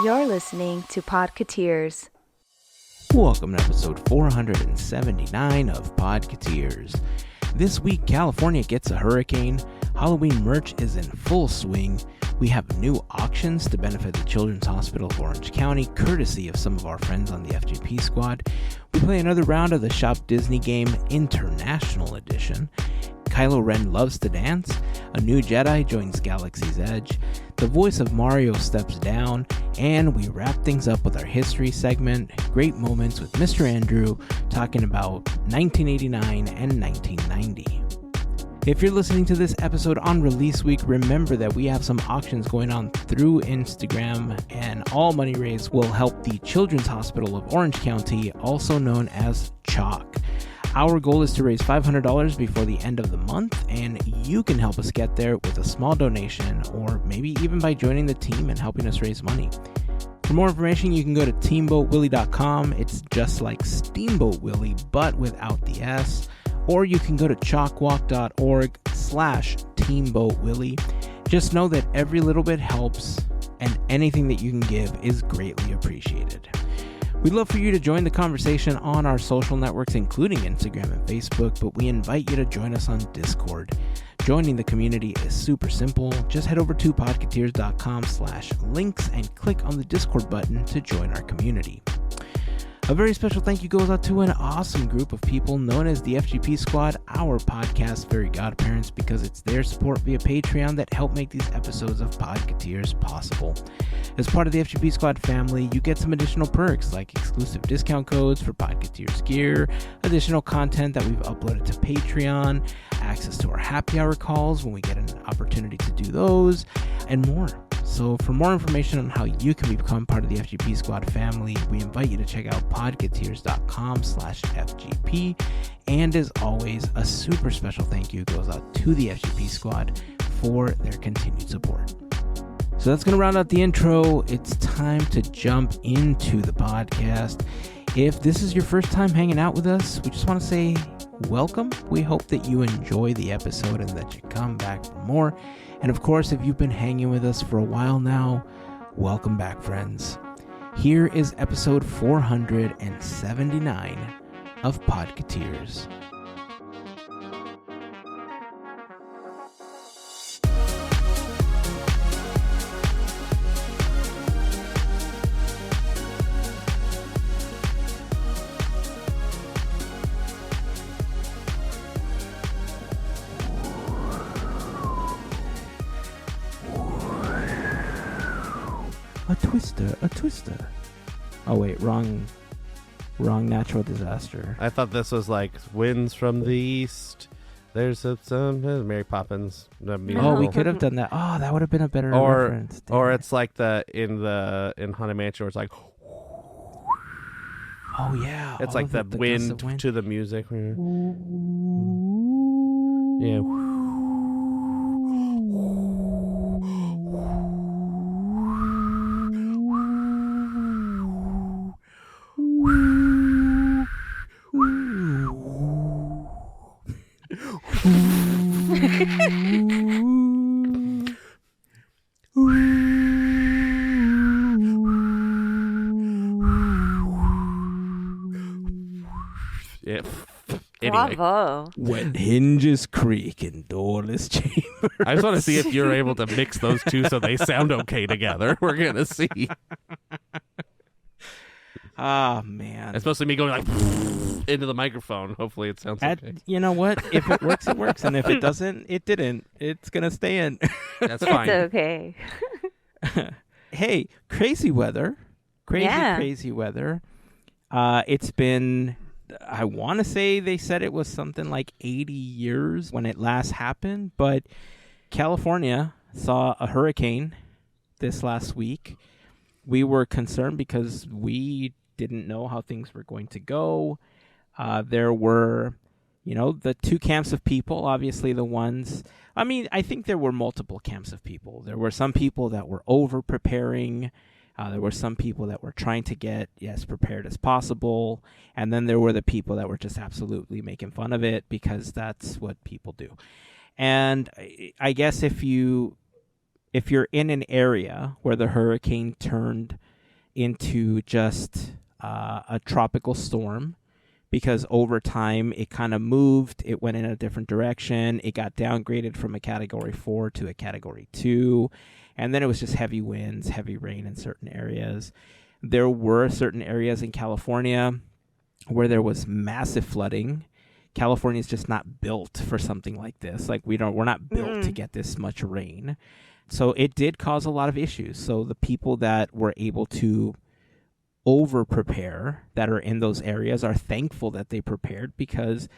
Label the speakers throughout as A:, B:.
A: You're listening to Podketeers.
B: Welcome to episode 479 of Podketeers. This week, California gets a hurricane, Halloween merch is in full swing, we have new auctions to benefit the Children's Hospital of Orange County, courtesy of some of our friends on the FGP Squad. We play another round of the Shop Disney game International Edition. Kylo Ren loves to dance, a new Jedi joins Galaxy's Edge, the voice of Mario steps down, and we wrap things up with our history segment, Great Moments with Mr. Andrew, talking about 1989 and 1990. If you're listening to this episode on release week, remember that we have some auctions going on through Instagram, and all money raised will help the Children's Hospital of Orange County, also known as CHOC. Our goal is to raise $500 before the end of the month, and you can help us get there with a small donation, or maybe even by joining the team and helping us raise money. For more information, you can go to teamboatwillie.com. It's just like Steamboat Willie, but without the S. Or you can go to chalkwalk.org/teamboatwillie. Just know that every little bit helps, and anything that you can give is greatly appreciated. We'd love for you to join the conversation on our social networks, including Instagram and Facebook, but we invite you to join us on Discord. Joining the community is super simple. Just head over to podketeers.com/links and click on the Discord button to join our community. A very special thank you goes out to an awesome group of people known as the FGP Squad, our podcast Fairy Godparents, because it's their support via Patreon that help make these episodes of Podketeers possible. As part of the FGP Squad family, you get some additional perks like exclusive discount codes for Podketeers gear, additional content that we've uploaded to Patreon, access to our happy hour calls when we get an opportunity to do those, and more. So for more information on how you can become part of the FGP Squad family, we invite you to check out podketeers.com/FGP. And as always, a super special thank you goes out to the FGP Squad for their continued support. So that's going to round out the intro. It's time to jump into the podcast. If this is your first time hanging out with us, we just want to say welcome. We hope that you enjoy the episode and that you come back for more. And of course, if you've been hanging with us for a while now, welcome back, friends. Here is episode 479 of Podketeers. A twister. Oh wait, wrong natural disaster.
C: I thought this was like winds from the east. There's some Mary Poppins.
B: Oh, we could have done that. Oh, that would have been a better reference.
C: Or it's like in Haunted Mansion where it's like.
B: Oh yeah,
C: it's like the wind to the music. Yeah. Yeah. Anyway.
A: Bravo.
B: When hinges creak and doorless chambers.
C: I just want to see if you're able to mix those two so they sound okay together. We're going to see.
B: Oh, man.
C: It's mostly me going like into the microphone. Hopefully it sounds okay.
B: You know what? If it works, it works. And if it doesn't, it didn't. It's going to stay in.
C: That's fine.
A: It's okay.
B: Hey, crazy weather. Crazy weather. It's been, I want to say they said it was something like 80 years when it last happened. But California saw a hurricane this last week. We were concerned because we didn't know how things were going to go. There were, the two camps of people, obviously the ones, I think there were multiple camps of people. There were some people that were over-preparing. There were some people that were trying to get as prepared as possible. And then there were the people that were just absolutely making fun of it because that's what people do. And I guess if you're in an area where the hurricane turned into just a tropical storm, because over time it kind of moved. It went in a different direction. It got downgraded from a Category 4 to a Category 2. And then it was just heavy winds, heavy rain in certain areas. There were certain areas in California where there was massive flooding. California is just not built for something like this. Like we're not built to get this much rain. So it did cause a lot of issues. So the people that were able to over prepare, that are in those areas, are thankful that they prepared, because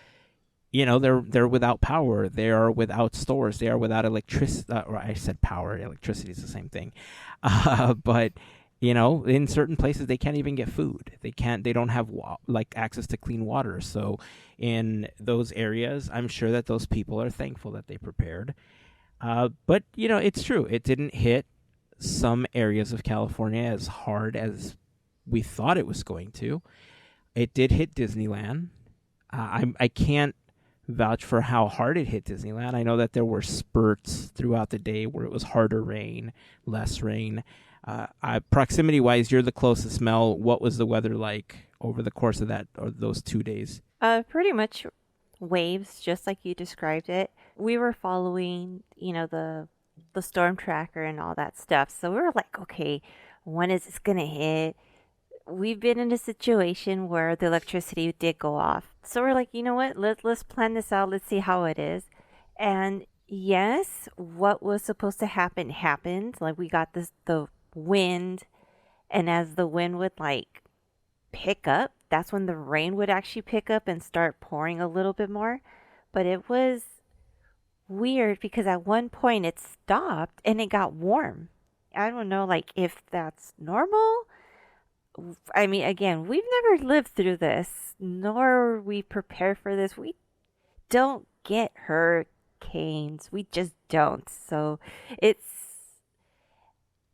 B: they're without power, they are without stores, they are without electricity. Or I said power, electricity is the same thing. But in certain places they can't even get food. They don't have access to clean water. So in those areas, I'm sure that those people are thankful that they prepared. But it's true, it didn't hit some areas of California as hard as we thought it was going to. It did hit Disneyland. I can't vouch for how hard it hit Disneyland. I know that there were spurts throughout the day where it was harder rain, less rain. Proximity-wise, you're the closest, Mel. What was the weather like over the course of those 2 days?
D: Pretty much waves, just like you described it. We were following, the storm tracker and all that stuff. So we were like, okay, when is this gonna hit? We've been in a situation where the electricity did go off. So we're like, you know what? Let's plan this out. Let's see how it is. And yes, what was supposed to happen happened. Like we got the wind, and as the wind would pick up, that's when the rain would actually pick up and start pouring a little bit more. But it was weird because at one point it stopped and it got warm. I don't know if that's normal. I mean, again, we've never lived through this, nor we prepare for this. We don't get hurricanes. We just don't. So it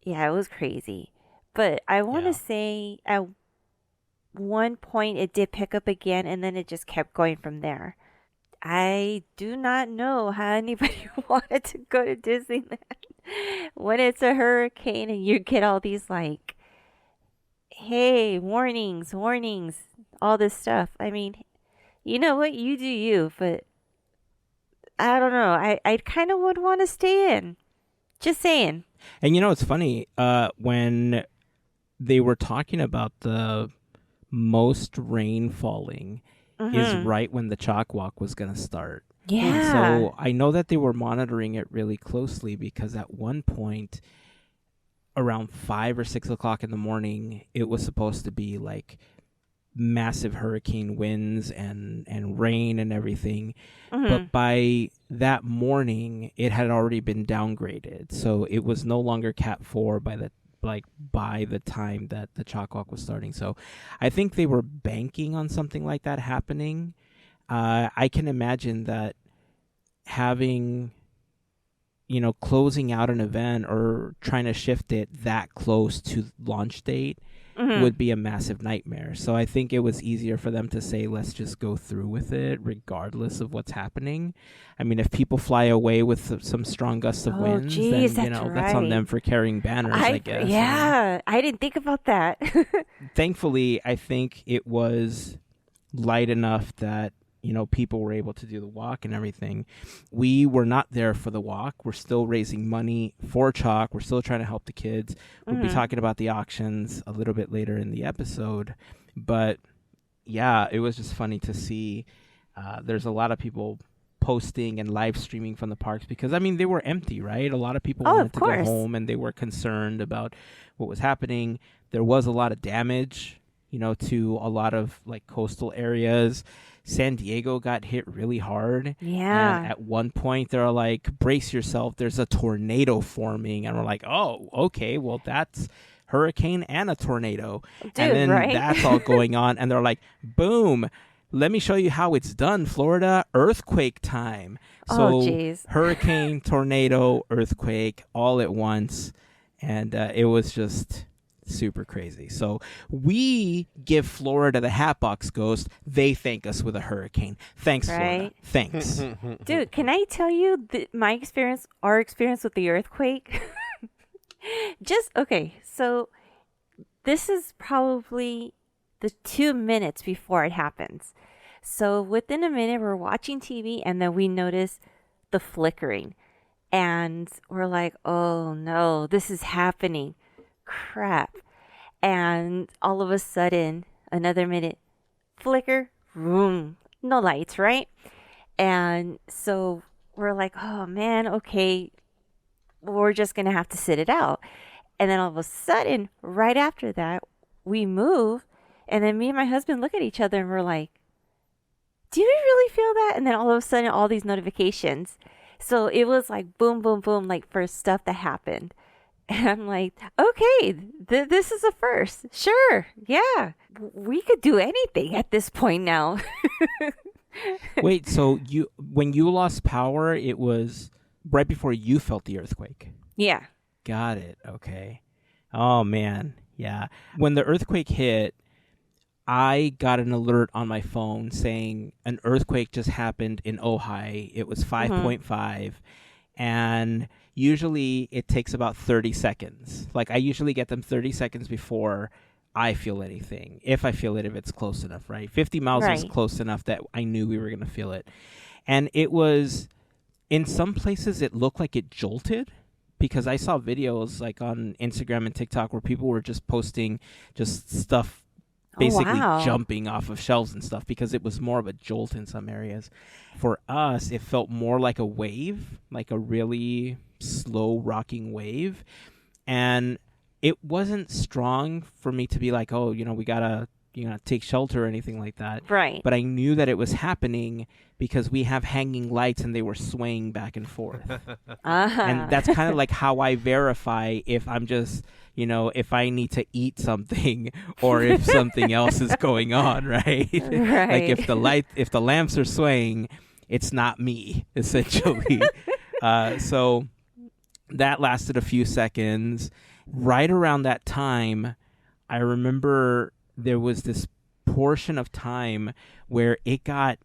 D: was crazy. But I want to say at one point it did pick up again, and then it just kept going from there. I do not know how anybody wanted to go to Disneyland when it's a hurricane and you get all these hey, warnings, all this stuff. I mean, you know what? You do you, but I don't know. I kind of would want to stay in. Just saying.
B: And it's funny, when they were talking about the most rain falling is right when the chalk walk was going to start.
D: Yeah.
B: And so I know that they were monitoring it really closely, because at one point around 5 or 6 o'clock in the morning, it was supposed to be massive hurricane winds and rain and everything. But by that morning, it had already been downgraded. So it was no longer Cat 4 by the time that the chalk walk was starting. So I think they were banking on something like that happening. I can imagine that having, closing out an event or trying to shift it that close to launch date would be a massive nightmare. So I think it was easier for them to say, let's just go through with it regardless of what's happening. I mean, if people fly away with some strong gusts of winds, then that's on them for carrying banners, I guess.
D: Yeah, I didn't think about that.
B: Thankfully, I think it was light enough that people were able to do the walk and everything. We were not there for the walk. We're still raising money for chalk. We're still trying to help the kids. We'll be talking about the auctions a little bit later in the episode. But yeah, it was just funny to see. There's a lot of people posting and live streaming from the parks because, they were empty, right? A lot of people wanted to go home and they were concerned about what was happening. There was a lot of damage, to a lot of coastal areas. San Diego got hit really hard.
D: Yeah.
B: And at one point, they're like, brace yourself, there's a tornado forming. And we're like, oh, okay, well, that's hurricane and a tornado.
D: Dude,
B: and then
D: right?
B: that's all going on. And they're like, boom, let me show you how it's done, Florida, earthquake time. So hurricane, tornado, earthquake, all at once. And it was just super crazy. So we give Florida the Hatbox Ghost. They thank us with a hurricane. Thanks, Florida. Thanks.
D: Dude, can I tell you our experience with the earthquake? So this is probably the 2 minutes before it happens. So within a minute, we're watching TV and then we notice the flickering. And we're like, oh no, this is happening. Crap. And all of a sudden, another minute, flicker, boom, no lights, right? And so we're like, oh man, okay, we're just going to have to sit it out. And then all of a sudden, right after that, we move. And then me and my husband look at each other and we're like, do you really feel that? And then all of a sudden, all these notifications. So it was like boom, boom, boom, like for stuff that happened. And I'm like, okay, this is a first. Sure. Yeah. We could do anything at this point now.
B: Wait, so when you lost power, it was right before you felt the earthquake?
D: Yeah.
B: Got it. Okay. Oh, man. Yeah. When the earthquake hit, I got an alert on my phone saying an earthquake just happened in Ojai. It was 5.5. And usually it takes about 30 seconds. Like I usually get them 30 seconds before I feel anything. If I feel it, if it's close enough, right? 50 miles was close enough that I knew we were going to feel it. And it was, in some places it looked like it jolted, because I saw videos like on Instagram and TikTok where people were just posting just stuff basically jumping off of shelves and stuff, because it was more of a jolt in some areas. For us, it felt more like a wave, like a really slow rocking wave. And it wasn't strong for me to be like, oh, we gotta, take shelter or anything like that.
D: Right.
B: But I knew that it was happening because we have hanging lights and they were swaying back and forth. And that's kind of like how I verify if I'm just, if I need to eat something or if something else is going on, right? Like if the lamps are swaying, it's not me, essentially. So that lasted a few seconds. Right around that time, I remember there was this portion of time where it got,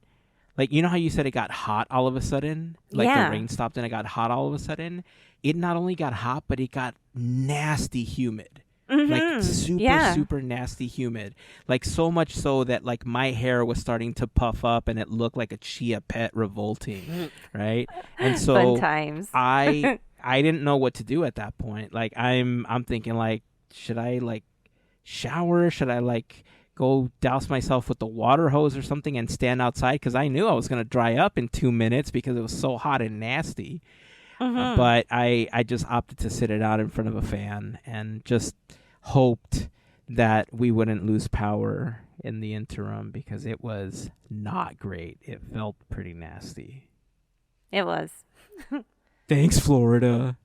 B: like, how you said it got hot all of a sudden? Like the rain stopped and it got hot all of a sudden? It not only got hot, but it got nasty humid. Like super nasty humid. Like so much so that like my hair was starting to puff up and it looked like a chia pet revolting, right? And so
D: Fun times.
B: I didn't know what to do at that point. Like I'm thinking like, should I like shower? Should I like go douse myself with the water hose or something and stand outside? Because I knew I was going to dry up in 2 minutes because it was so hot and nasty. But I just opted to sit it out in front of a fan and just hoped that we wouldn't lose power in the interim, because it was not great. It felt pretty nasty.
D: It was.
B: Thanks, Florida.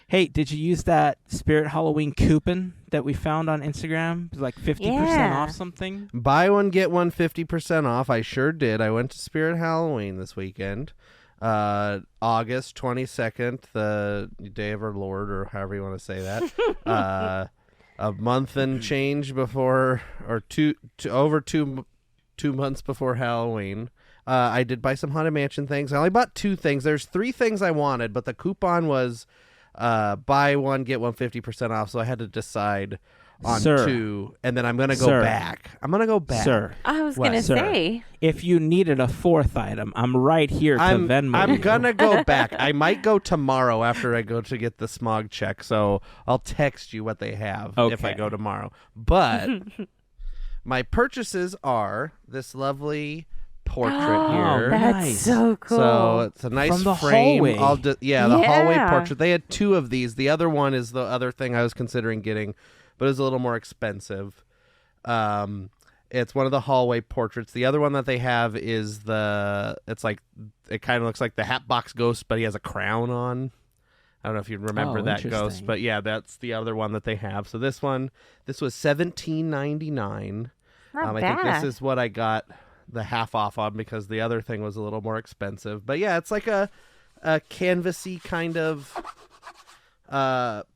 B: Hey, did you use that Spirit Halloween coupon that we found on Instagram? It was like 50% off something?
C: Buy one, get one 50% off. I sure did. I went to Spirit Halloween this weekend. August 22nd, the day of our Lord, or however you want to say that. A month and change before, or over 2 months before Halloween. I did buy some Haunted Mansion things. I only bought 2 things. There's 3 things I wanted, but the coupon was buy one, get one 50% off. So I had to decide on 2, and then I'm going to go back. I'm going to go back.
B: Sir.
D: I was going to say.
B: If you needed a 4th item, I'm right here to Venmo.
C: I'm going to go back. I might go tomorrow after I go to get the smog check. So I'll text you what they have if I go tomorrow. But my purchases are this lovely portrait here.
D: That's
B: nice.
D: so cool.
C: So it's a nice
B: From the
C: frame.
B: hallway.
C: The hallway portrait. They had 2 of these. The other one is the other thing I was considering getting, but it's a little more expensive. It's one of the hallway portraits. The other one that they have is it kind of looks like the Hatbox Ghost, but he has a crown on. I don't know if you remember that ghost, but yeah, that's the other one that they have. So this was $17.99. I think this is what I got the half off on, because the other thing was a little more expensive. But yeah, it's like a canvasy kind of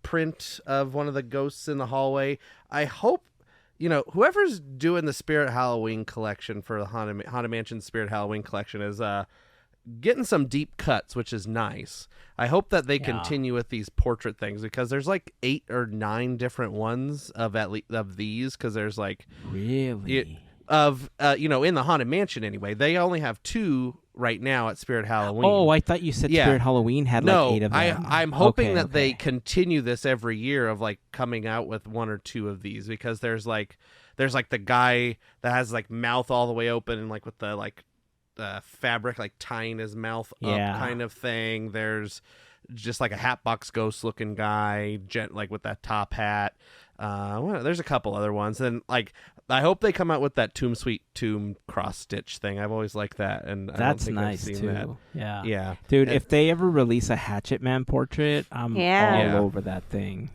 C: print of one of the ghosts in the hallway. I hope, whoever's doing the Spirit Halloween collection for the Haunted Mansion Spirit Halloween collection getting some deep cuts, which is nice. I hope that they continue with these portrait things, because there's like 8 or 9 different ones of of these, because there's like
B: really
C: in the Haunted Mansion anyway. They only have 2 right now at Spirit Halloween.
B: Oh, I thought you said Spirit Halloween had like 8 of them.
C: I'm hoping that they continue this every year of like coming out with 1 or 2 of these, because there's like the guy that has like mouth all the way open and like with the like fabric like tying his mouth up kind of thing. There's just like a Hatbox Ghost looking guy, like with that top hat. There's a couple other ones, and like I hope they come out with that Tomb Sweet Tomb cross stitch thing. I've always liked that, and
B: that's
C: I don't think
B: nice
C: I've seen
B: too.
C: That.
B: Yeah, dude. If they ever release a Hatchet Man portrait, I'm all over that thing.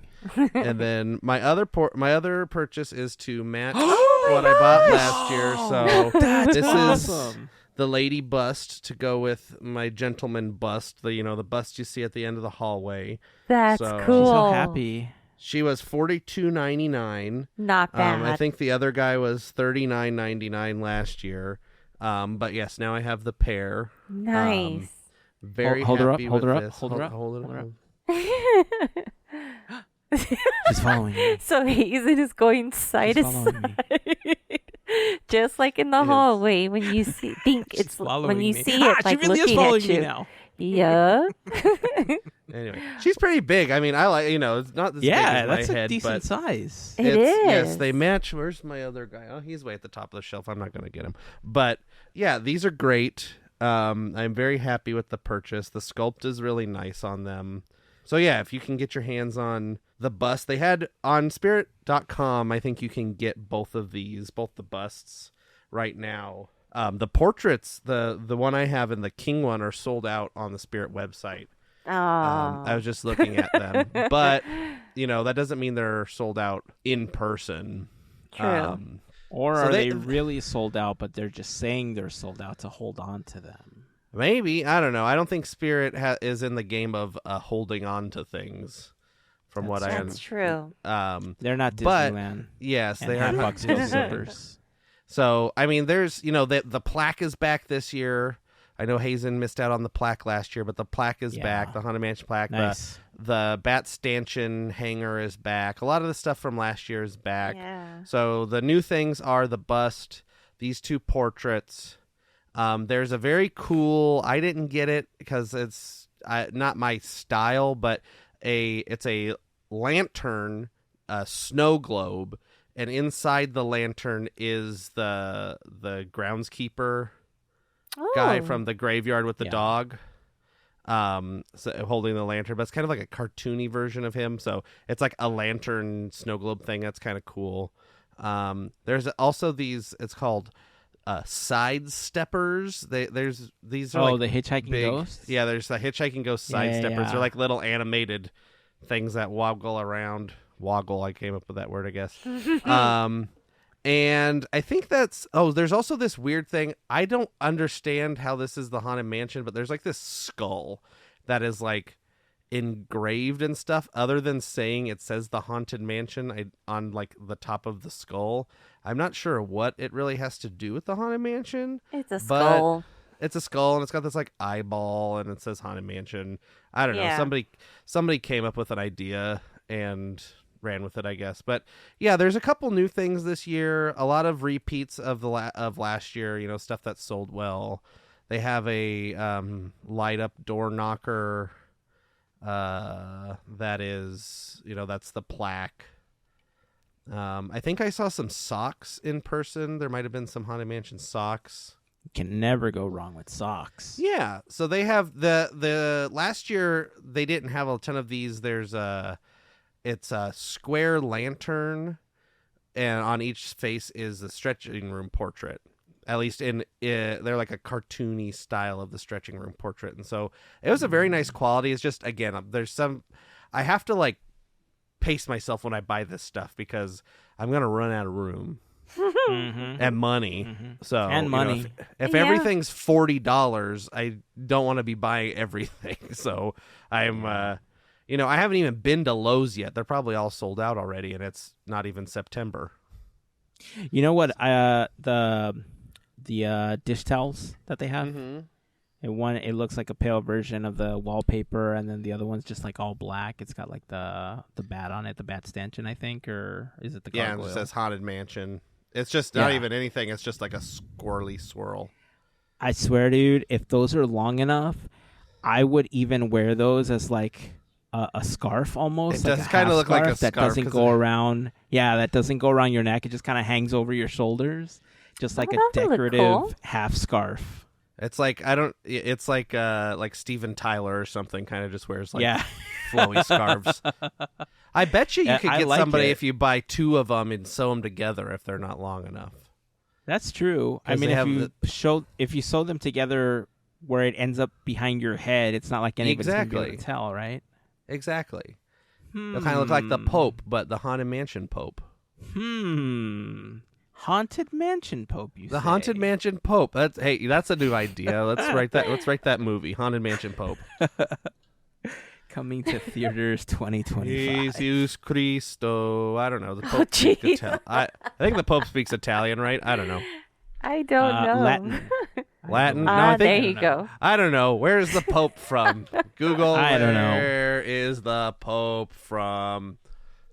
C: And then my other purchase is to match what I bought last year. So
B: That's
C: this
B: awesome.
C: is the lady bust to go with my gentleman bust. The bust you see at the end of the hallway.
D: That's
C: so,
D: cool.
B: She's so happy.
C: She was $42.99.
D: Not bad.
C: I think the other guy was $39.99 last year. But yes, now I have the pair.
D: Nice.
C: Very
B: hold her up.
C: happy
B: Hold
C: with
B: her up.
C: this.
B: Hold her up.
C: Hold
B: Hold her up.
C: up.
B: She's following me.
D: So Heyzen is going side to side. Just like in the hallway when you think it's when you see it like
B: she really
D: looking
B: is following
D: at
B: me
D: you.
B: now.
D: Yeah.
C: Anyway, she's pretty big. I mean, I like, it's not this big as my
B: that's a
C: head,
B: decent
C: but
B: size.
D: It is.
C: Yes, they match. Where's my other guy? Oh, he's way at the top of the shelf. I'm not going to get him. But yeah, these are great. I'm very happy with the purchase. The sculpt is really nice on them. So yeah, if you can get your hands on the bust, they had on spirit.com, I think you can get both of these, both the busts right now. The portraits, the one I have and the king one are sold out on the Spirit website. I was just looking at them, but that doesn't mean they're sold out in person.
D: True.
B: Or are they really sold out, but they're just saying they're sold out to hold on to them?
C: Maybe. I don't know. I don't think Spirit is in the game of holding on to things. From what I understand.
D: That's true.
B: They're not Disneyland.
C: Yes,
B: and
C: they are not
B: Hatbox Ghost Zippers.
C: So, I mean, there's, the plaque is back this year. I know Heyzen missed out on the plaque last year, but the plaque is back. The Haunted Mansion plaque.
B: Nice.
C: The Bat Stanchion hanger is back. A lot of the stuff from last year is back.
D: Yeah.
C: So the new things are the bust, these 2 portraits. There's a very cool, I didn't get it because it's not my style, but it's a lantern, a snow globe, and inside the lantern is the groundskeeper guy from the graveyard with the dog, so holding the lantern. But it's kind of like a cartoony version of him, so it's like a lantern snow globe thing. That's kind of cool. There's also these. It's called sidesteppers. These are
B: the hitchhiking
C: big
B: ghosts.
C: Yeah, there's the hitchhiking ghost sidesteppers.
B: Yeah.
C: They're like little animated things that woggle around. Woggle, I came up with that word, I guess. And I think there's also this weird thing. I don't understand how this is the Haunted Mansion, but there's like this skull that is like engraved and stuff, other than saying it says the Haunted Mansion on like the top of the skull. I'm not sure what it really has to do with the Haunted Mansion.
D: It's a skull.
C: It's a skull, and it's got this like eyeball, and it says Haunted Mansion. I don't know.
D: Yeah.
C: Somebody came up with an idea and ran with it, I guess. But yeah, there's a couple new things this year. A lot of repeats of of last year. Stuff that sold well. They have a light up door knocker. That is, that's the plaque. I think I saw some socks in person. There might have been some Haunted Mansion socks.
B: Can never go wrong with socks.
C: Yeah, so they have the last year they didn't have a ton of these. It's a square lantern, and on each face is the stretching room portrait. At least they're like a cartoony style of the stretching room portrait, and so it was a very nice quality. It's just, again, I have to like pace myself when I buy this stuff because I'm gonna run out of room. And money. So
B: and money.
C: If everything's $40, I don't want to be buying everything. So I'm I haven't even been to Lowe's yet. They're probably all sold out already, and it's not even September.
B: You know what? The dish towels that they have. It looks like a pale version of the wallpaper, and then the other one's just like all black. It's got like the bat on it, the bat stanchion, I think, or is it the gargoyle?
C: Yeah, it says Haunted Mansion. It's just not even anything. It's just like a squirrely swirl.
B: I swear, dude, if those are long enough, I would even wear those as like a scarf almost.
C: It does kind of look like a
B: that
C: scarf.
B: Doesn't go around. Yeah, that doesn't go around your neck. It just kind of hangs over your shoulders, just like a decorative half scarf.
C: It's like It's like Steven Tyler or something. Kind of just wears like flowy scarves. I bet you could get somebody if you buy 2 of them and sew them together if they're not long enough.
B: That's true. I mean, if you sew them together where it ends up behind your head, it's not like anybody's going to be able to tell, right?
C: Exactly. They'll kind of look like the Pope, but the Haunted Mansion Pope.
B: Haunted Mansion Pope, you say?
C: The Haunted Mansion Pope. That's a new idea. Let's write that movie, Haunted Mansion Pope.
B: Coming to theaters 2025.
C: Jesus Cristo. I don't know. The Pope speaks Italian. I think the Pope speaks Italian, right? I don't know.
D: I don't know.
C: Latin? No, I think,
D: there you go.
C: I don't know. Where is the Pope from? Google.
B: I don't know.
C: Where is the Pope from?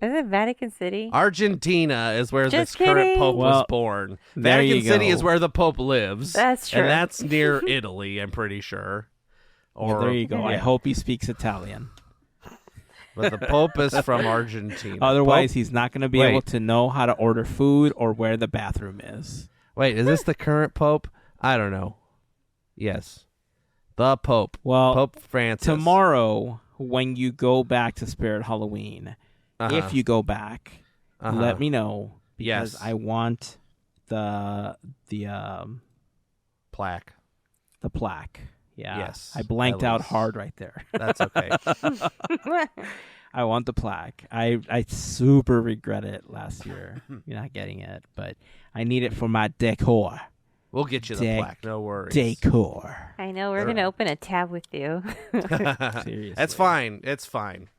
D: Is it Vatican City?
C: Argentina is where this current Pope was born. Vatican City is where the Pope lives.
D: That's true.
C: And that's near Italy, I'm pretty sure.
B: There you go. I hope he speaks Italian.
C: But the Pope is from Argentina.
B: Otherwise, he's not going to be able to know how to order food or where the bathroom is.
C: Wait, is this the current Pope? I don't know. Yes. The Pope.
B: Well,
C: Pope Francis.
B: Tomorrow, when you go back to Spirit Halloween, if you go back, let me know. Because I want the
C: plaque.
B: The plaque. Yeah.
C: Yes.
B: I blanked out hard right there.
C: That's okay.
B: I want the plaque. I super regret it last year. You're not getting it, but I need it for my decor.
C: We'll get you the plaque. No worries.
B: Decor.
D: I know. We're going to open a tab with you.
B: Seriously.
C: It's fine. It's fine.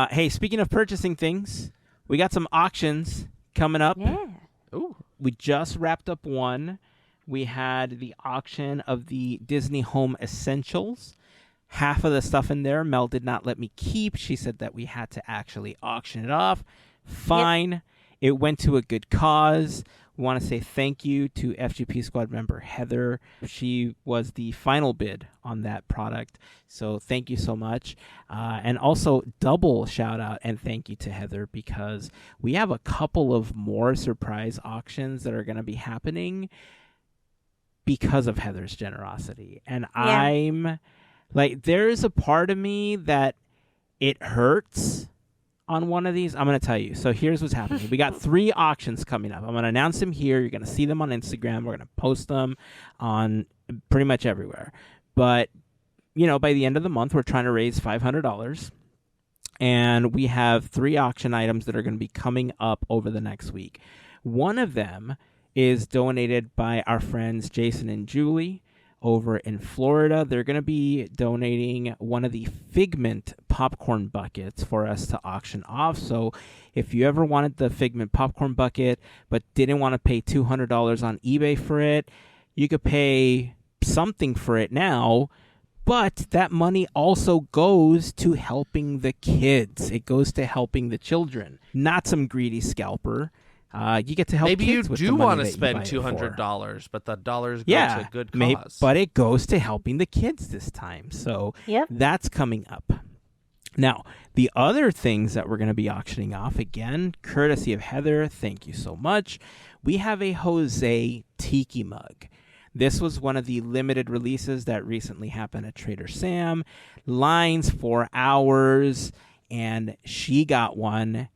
B: Hey, speaking of purchasing things, we got some auctions coming up.
D: Yeah.
C: Ooh.
B: We just wrapped up one. We had the auction of the Disney Home Essentials. Half of the stuff in there, Mel did not let me keep. She said that we had to actually auction it off. Fine. Yep. It went to a good cause. We want to say thank you to FGP Squad member Heather. She was the final bid on that product. So thank you so much. And also double shout out and thank you to Heather because we have a couple of more surprise auctions that are going to be happening because of Heather's generosity. And I'm like, there is a part of me that it hurts on one of these. I'm going to tell you. So here's what's happening. We got 3 auctions coming up. I'm going to announce them here. You're going to see them on Instagram. We're going to post them on pretty much everywhere. But, you know, by the end of the month, we're trying to raise $500. And we have 3 auction items that are going to be coming up over the next week. One of them is donated by our friends Jason and Julie over in Florida. They're going to be donating one of the Figment popcorn buckets for us to auction off. So if you ever wanted the Figment popcorn bucket but didn't want to pay $200 on eBay for it, you could pay something for it now. But that money also goes to helping the kids. It goes to helping the children, not some greedy scalper. You get to help
C: maybe
B: kids with
C: you
B: the
C: do
B: money
C: want to
B: that
C: spend $200, but the dollars go to a good cause.
B: But it goes to helping the kids this time. So that's coming up. Now, the other things that we're going to be auctioning off, again, courtesy of Heather, thank you so much. We have a Jose Tiki mug. This was one of the limited releases that recently happened at Trader Sam. Lines for hours, and she got one.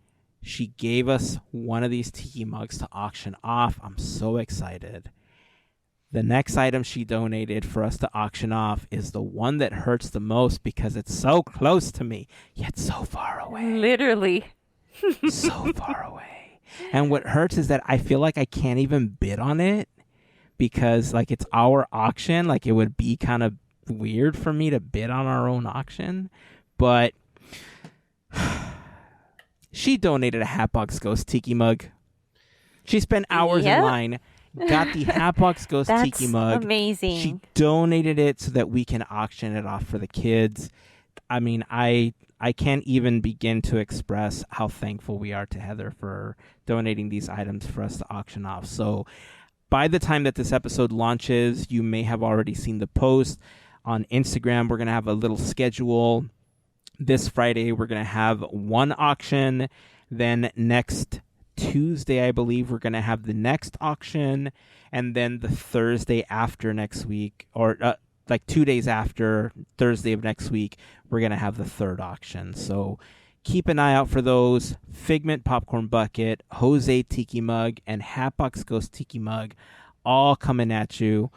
B: She gave us one of these tiki mugs to auction off. I'm so excited. The next item she donated for us to auction off is the one that hurts the most because it's so close to me, yet so far away.
D: Literally.
B: So far away. And what hurts is that I feel like I can't even bid on it because, like, it's our auction. Like, it would be kind of weird for me to bid on our own auction. But she donated a Hatbox Ghost Tiki mug. She spent hours in line got the Hatbox Ghost
D: That's
B: Tiki mug.
D: amazing.
B: She donated it so that we can auction it off for the kids. I mean, I can't even begin to express how thankful we are to Heather for donating these items for us to auction off. So by the time that this episode launches, you may have already seen the post on Instagram. We're going to have a little schedule. This Friday, we're going to have one auction. Then next Tuesday, I believe, we're going to have the next auction. And then the Thursday after next week, or like 2 days after Thursday of next week, we're going to have the third auction. So keep an eye out for those. Figment Popcorn Bucket, Jose Tiki Mug, and Hatbox Ghost Tiki Mug all coming at you.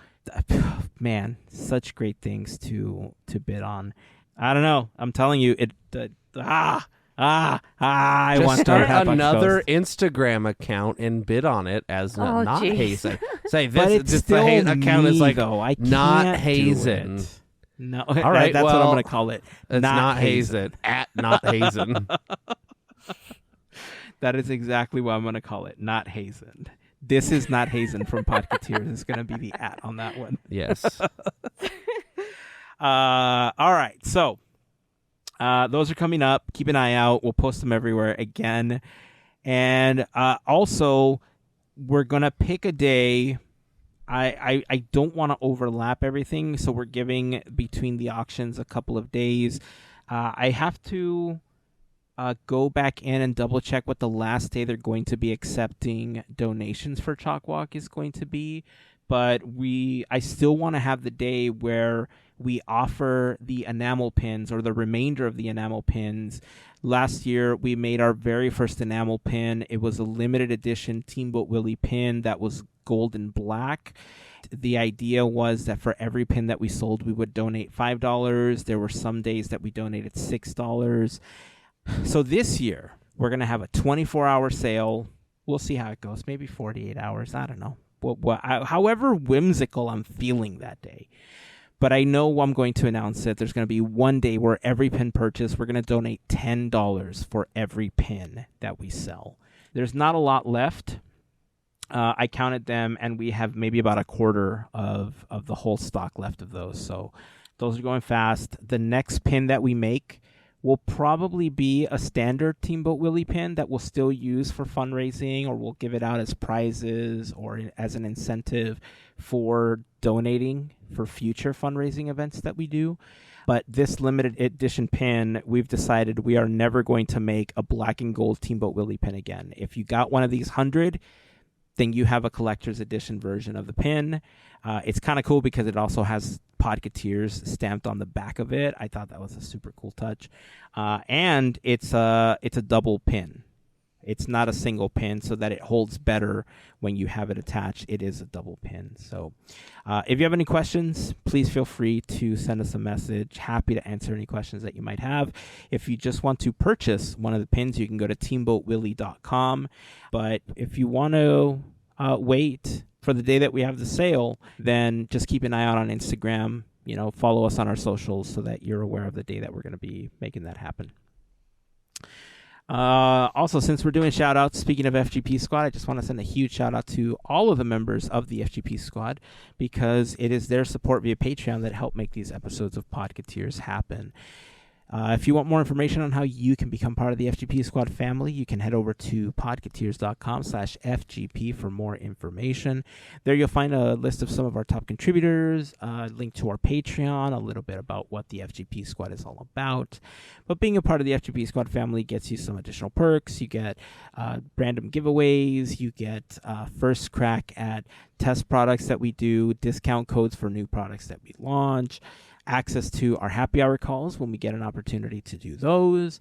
B: Man, such great things to bid on. I don't know. I'm telling you, I
C: Just
B: want to
C: start
B: Hatbox
C: another
B: Ghost.
C: Instagram account and bid on it as
D: Oh,
C: not
D: geez.
C: Hazen. Say
B: But
C: this,
B: it's
C: just
B: still
C: the account is
B: me,
C: like
B: though. I
C: not
B: can't
C: Hazen.
B: do it. No,
C: All right,
B: that's what I'm
C: well,
B: going to call it.
C: It's not Hazen. At not Hazen.
B: That is exactly what I'm going to call it. Not Hazen. This is not Hazen from Podketeers. It's going to be the at on that one.
C: Yes.
B: All right. So those are coming up. Keep an eye out. We'll post them everywhere again. And also, we're going to pick a day. I don't want to overlap everything, so we're giving between the auctions a couple of days. I have to go back in and double check what the last day they're going to be accepting donations for Chalk Walk is going to be. But I still want to have the day where we offer the enamel pins or the remainder of the enamel pins. Last year, we made our very first enamel pin. It was a limited edition Teamboat Willie pin that was gold and black. The idea was that for every pin that we sold, we would donate $5. There were some days that we donated $6. So this year, we're going to have a 24-hour sale. We'll see how it goes. Maybe 48 hours. I don't know. However whimsical I'm feeling that day. But I know I'm going to announce it. There's going to be one day where every pin purchase, we're going to donate $10 for every pin that we sell. There's not a lot left. I counted them, and we have maybe about a quarter of the whole stock left of those. So those are going fast. The next pin that we make will probably be a standard Teamboat Willie pin that we'll still use for fundraising, or we'll give it out as prizes or as an incentive for donating for future fundraising events that we do. But this limited edition pin, we've decided we are never going to make a black and gold Teamboat Willie pin again. If you got one of these 100, then you have a collector's edition version of the pin. It's kind of cool because it also has Podketeers stamped on the back of it. I thought that was a super cool touch. And it's a double pin. It's not a single pin, so that it holds better when you have it attached. It is a double pin. So if you have any questions, please feel free to send us a message. Happy to answer any questions that you might have. If you just want to purchase one of the pins, you can go to teamboatwillie.com. But if you want to wait for the day that we have the sale, then just keep an eye out on Instagram. Follow us on our socials so that you're aware of the day that we're going to be making that happen. Also, since we're doing shout outs, speaking of FGP Squad, I just want to send a huge shout out to all of the members of the FGP Squad, because it is their support via Patreon that help make these episodes of Podketeers happen. If you want more information on how you can become part of the FGP Squad family, you can head over to podketeers.com/FGP for more information. There you'll find a list of some of our top contributors, a link to our Patreon, a little bit about what the FGP Squad is all about. But being a part of the FGP Squad family gets you some additional perks. You get random giveaways. You get first crack at test products that we do, discount codes for new products that we launch, access to our happy hour calls when we get an opportunity to do those,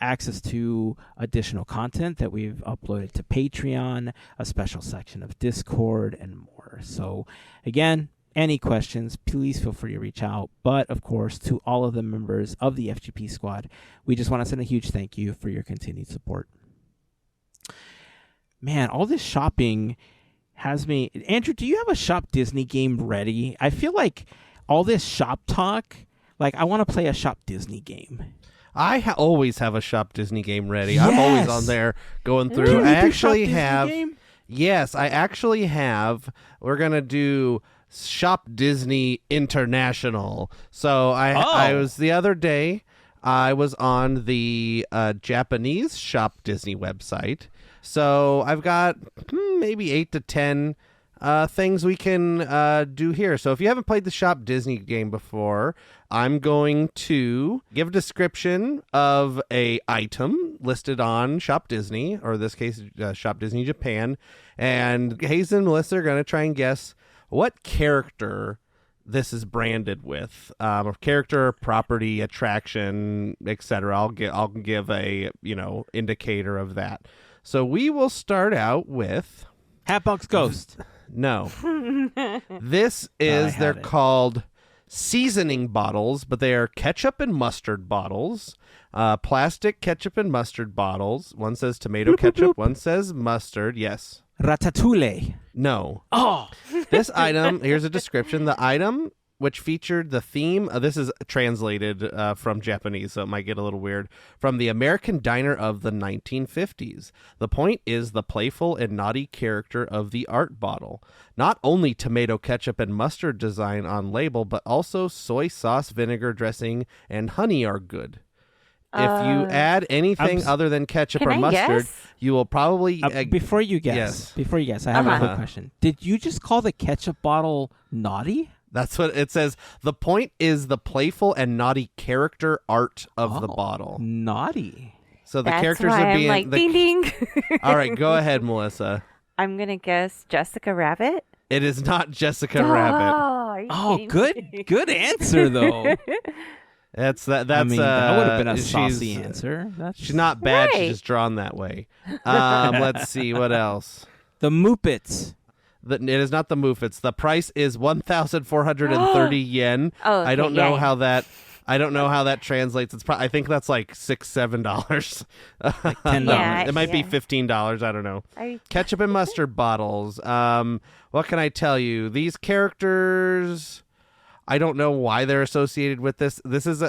B: access to additional content that we've uploaded to Patreon, a special section of Discord, and more. So again, any questions, please feel free to reach out. But of course, to all of the members of the FGP Squad, we just want to send a huge thank you for your continued support. Man, all this shopping has me... Andrew, do you have a Shop Disney game ready? I feel like all this shop talk, like I want to play a Shop Disney game.
C: I always have a Shop Disney game ready.
B: Yes.
C: I'm always on there going through.
B: Can we
C: I
B: do
C: actually
B: Shop Disney
C: have...
B: game?
C: Yes, I actually have. We're going to do Shop Disney International. So I was the other day, I was on the Japanese Shop Disney website. So I've got maybe 8 to 10 things we can do here. So if you haven't played the Shop Disney game before, I'm going to give a description of a item listed on Shop Disney, or in this case, Shop Disney Japan. And Heyzen and Melissa are going to try and guess what character this is branded with. Character, property, attraction, etc. I'll give a indicator of that. So we will start out with
B: Hatbox Ghost.
C: No. This is, they're called seasoning bottles, but they are ketchup and mustard bottles. Plastic ketchup and mustard bottles. One says tomato ketchup, one says mustard. Yes.
B: Ratatouille.
C: No.
B: Oh.
C: This item, here's a description. The item, which featured the theme, this is translated from Japanese, so it might get a little weird, from the American diner of the 1950s. The point is the playful and naughty character of the art bottle. Not only tomato ketchup and mustard design on label, but also soy sauce, vinegar dressing, and honey are good. If you add anything other than ketchup or mustard, you will probably...
B: Before you guess, I have a quick question. Did you just call the ketchup bottle naughty?
C: That's what it says. The point is the playful and naughty character art of the bottle.
B: Naughty.
C: So the
D: That's
C: characters
D: why
C: are
D: I'm
C: being...
D: like, ding, ding.
C: All right, go ahead, Melissa.
D: I'm going to guess Jessica Rabbit.
C: It is not Jessica Rabbit.
B: Oh, good answer, though.
C: That's
B: I mean, that would have been a saucy answer.
C: She's not bad.
D: Right.
C: She's just drawn that way. Let's see. What else?
B: The Muppets.
C: It is not the Muffets. The price is 1,430 yen.
D: Oh, okay,
C: I don't know how that. I don't know how that translates. I think that's like $7.
B: Like $10.
C: It might be $15. I don't know. Ketchup and mustard bottles. What can I tell you? These characters, I don't know why they're associated with this. This is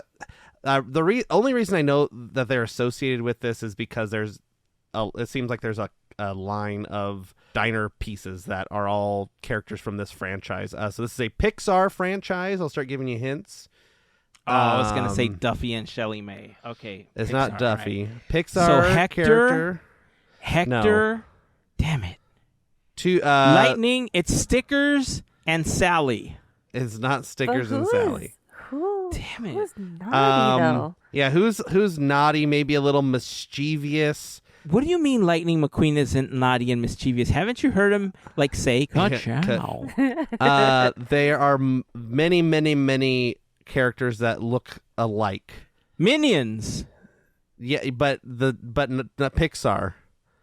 C: only reason I know that they're associated with this is because it seems like there's a line of diner pieces that are all characters from this franchise. So this is a Pixar franchise. I'll start giving you hints.
B: I was going to say Duffy and Shelley May. Okay.
C: It's
B: Pixar,
C: not Duffy.
B: right.
C: Pixar
B: So Hector,
C: character.
B: Hector. Damn it.
C: Lightning.
B: It's Stickers and Sally.
C: It's not Stickers and Sally.
B: Damn it.
D: Who's naughty, though?
C: Yeah, who's naughty, maybe a little mischievous.
B: What do you mean Lightning McQueen isn't naughty and mischievous? Haven't you heard him say, ka-chow?
C: There are many, many, many characters that look alike.
B: Minions.
C: Yeah, but not Pixar.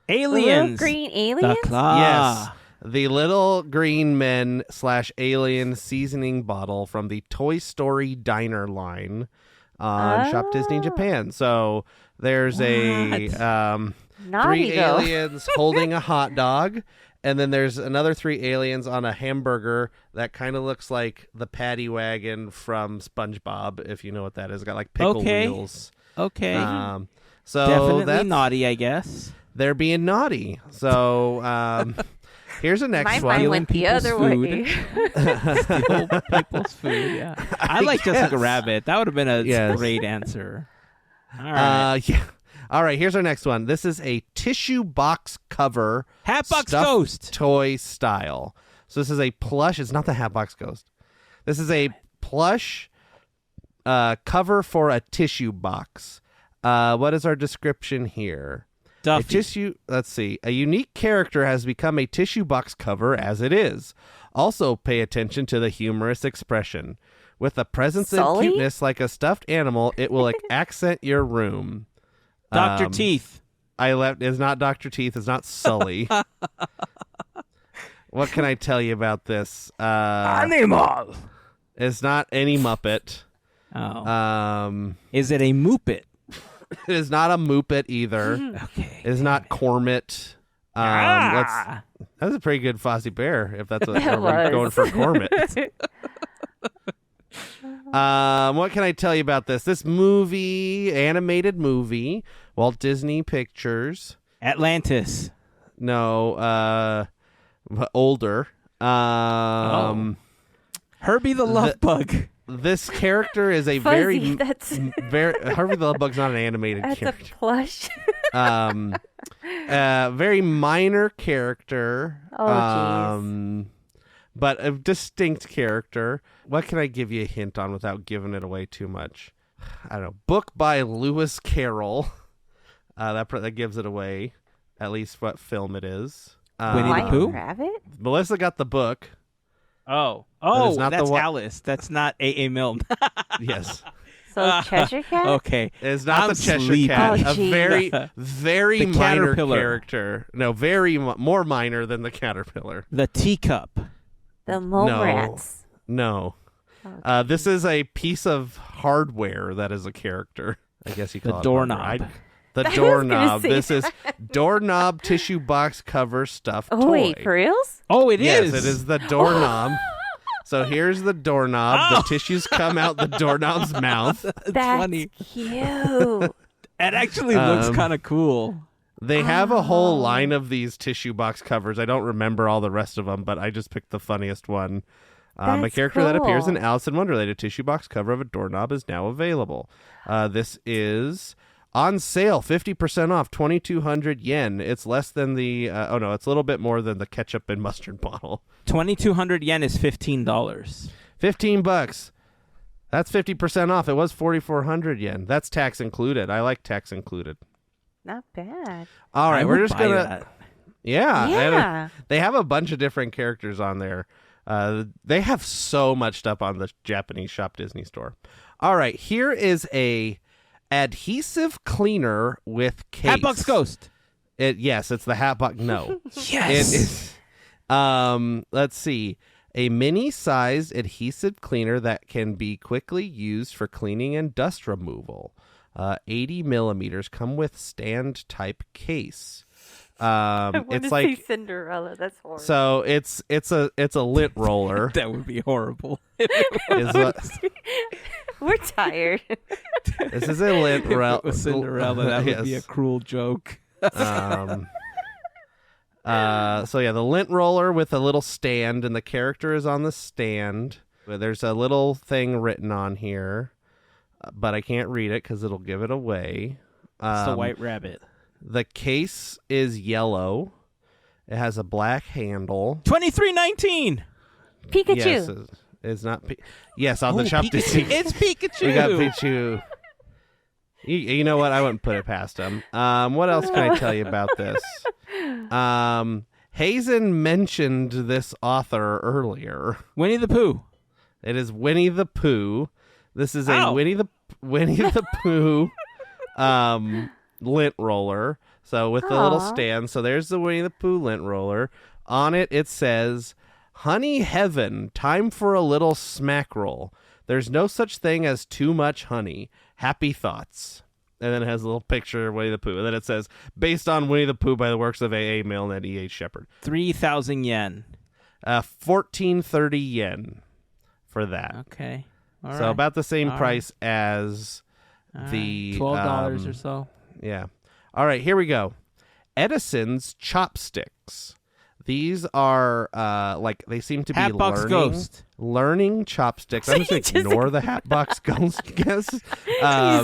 B: Aliens.
D: Little green aliens?
B: The Claw.
C: Yes. The little green men / alien seasoning bottle from the Toy Story Diner line on Shop Disney Japan. So there's
D: Naughty,
C: 3 aliens holding a hot dog, and then there's another 3 aliens on a hamburger that kind of looks like the paddy wagon from SpongeBob, if you know what that is. It's got like pickle wheels.
B: Okay.
C: So
B: definitely
C: that's
B: naughty, I guess.
C: They're being naughty. So here's the next one.
D: Mine went the other way.
B: Steal people's food, yeah. I like Jessica Rabbit. That would have been a great answer. All right.
C: Yeah. All right, here's our next one. This is a tissue box cover.
B: Hatbox
C: stuffed
B: Ghost.
C: Toy style. So this is a plush. It's not the Hatbox Ghost. This is a plush cover for a tissue box. What is our description here?
B: Duffy.
C: Let's see. A unique character has become a tissue box cover as it is. Also, pay attention to the humorous expression. With a presence and cuteness like a stuffed animal, it will accent your room.
B: Dr. Teeth.
C: It's not Dr. Teeth. It's not Sully. What can I tell you about this?
B: Animal.
C: It's not any Muppet.
B: Oh. Is it a Muppet?
C: It is not a Muppet either.
B: Okay.
C: It is not Cormit. That's a pretty good Fozzie Bear, if that's what we're going for Cormit. What can I tell you about this? This animated movie, Walt Disney Pictures.
B: Atlantis.
C: No, older.
B: Herbie the Love Bug.
C: This character is a
D: Fuzzy,
C: very Harvey the Love Bug's not an animated
D: that's
C: character.
D: a plush.
C: Very minor character.
D: Oh, jeez.
C: But a distinct character. What can I give you a hint on without giving it away too much? I don't know. Book by Lewis Carroll. That gives it away. At least what film it is.
B: Winnie the
D: White
B: Pooh?
D: Rabbit?
C: Melissa got the book.
B: Oh,
C: not
B: that's
C: the one-
B: Alice. That's not A.A. Milne.
C: Yes.
D: So Cheshire Cat?
B: Okay.
C: It's not
B: I'm
C: the Cheshire
B: sleeping.
C: Cat.
D: Oh,
C: A
D: geez.
C: very
B: The
C: minor
B: caterpillar.
C: character. No, more minor than the caterpillar.
B: The teacup.
D: The Mole Rats.
C: No.
D: Okay.
C: This is a piece of hardware that is a character. I guess you
B: The
C: call it
B: doorknob.
C: hardware. The
D: I was gonna
C: doorknob.
D: say
C: This is doorknob tissue box cover stuffed
D: Oh,
C: toy.
D: wait, for reals?
B: Oh, it
C: Yes,
B: is.
C: it is the doorknob. So here's the doorknob.
B: Oh.
C: The tissues come out the doorknob's mouth.
B: That's
D: That's
B: funny.
D: cute.
B: It actually looks kind of cool.
C: They have a whole line of these tissue box covers. I don't remember all the rest of them, but I just picked the funniest one. A
D: That's
C: character that appears
D: cool.
C: in Alice in Wonderland. A tissue box cover of a doorknob is now available. This is on sale, 50% off, 2,200 yen. It's less than the, it's a little bit more than the ketchup and mustard bottle.
B: 2,200 yen is $15.
C: $15. That's 50% off. It was 4,400 yen. That's tax included. I like tax included.
D: Not bad.
C: All right,
B: I
C: we're
B: would
C: just
B: buy
C: gonna.
B: that.
C: Yeah,
D: Yeah.
C: they have a bunch of different characters on there. They have so much stuff on the Japanese Shop Disney store. All right, here is a adhesive cleaner with case.
B: Hatbox Ghost.
C: Yes, it's the Hatbox. No,
B: Yes.
C: it is. Let's see. A mini-sized adhesive cleaner that can be quickly used for cleaning and dust removal. 80 millimeters. Come with stand type case.
D: I want
C: It's
D: to
C: like
D: see Cinderella. That's horrible.
C: so. It's a lint roller.
B: That would be horrible.
C: Is what-
D: We're tired.
C: This is a lint
B: If
C: roller.
B: it was Cinderella, that would be a cruel joke.
C: So yeah, the lint roller with a little stand, and the character is on the stand. There's a little thing written on here, but I can't read it because it'll give it away.
B: It's the White Rabbit.
C: The case is yellow. It has a black handle.
B: 2319.
D: Pikachu.
C: Yes, it's not. Yes, on the
B: Ooh,
C: Shop Disney.
B: It's Pikachu.
C: We got Pikachu. You know what? I wouldn't put it past him. What else can I tell you about this? Heyzen mentioned this author earlier.
B: Winnie the Pooh.
C: It is Winnie the Pooh. This is a
B: Ow.
C: Winnie the Pooh lint roller. So with the little
D: Aw.
C: stand. So there's the Winnie the Pooh lint roller. On it, it says, "Honey Heaven, time for a little smack roll. There's no such thing as too much honey. Happy thoughts." And then it has a little picture of Winnie the Pooh. And then it says, "Based on Winnie the Pooh by the works of A.A. Milne and E.H. Shepard."
B: 3,000 yen.
C: 1430 yen for that.
B: Okay. All right.
C: So about the same
B: All
C: price as
B: All
C: the
B: right. $12 or so.
C: Yeah. All right, here we go. Edison's chopsticks. These are they seem to be
B: Hatbox Ghost.
C: learning chopsticks. I'm just
D: Just
C: ignore the Hatbox Ghost, I guess.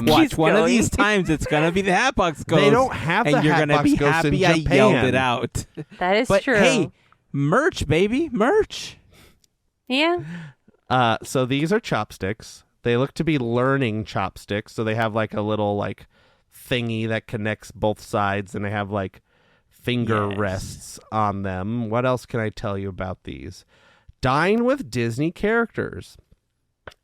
B: Watch
D: Keep
B: one of
D: going.
B: these times. It's gonna be the Hatbox Ghost.
C: They don't have the
B: and you're gonna
C: Hatbox
B: be
C: Ghost
B: happy
C: in
B: I
C: Japan.
B: yelled it out.
D: That is
B: But
D: true.
B: hey, merch, baby, merch.
D: Yeah.
C: So these are chopsticks. They look to be learning chopsticks. So they have like a little like thingy that connects both sides, and they have like finger
B: Yes.
C: rests on them. What else can I tell you about these? Dine with Disney characters.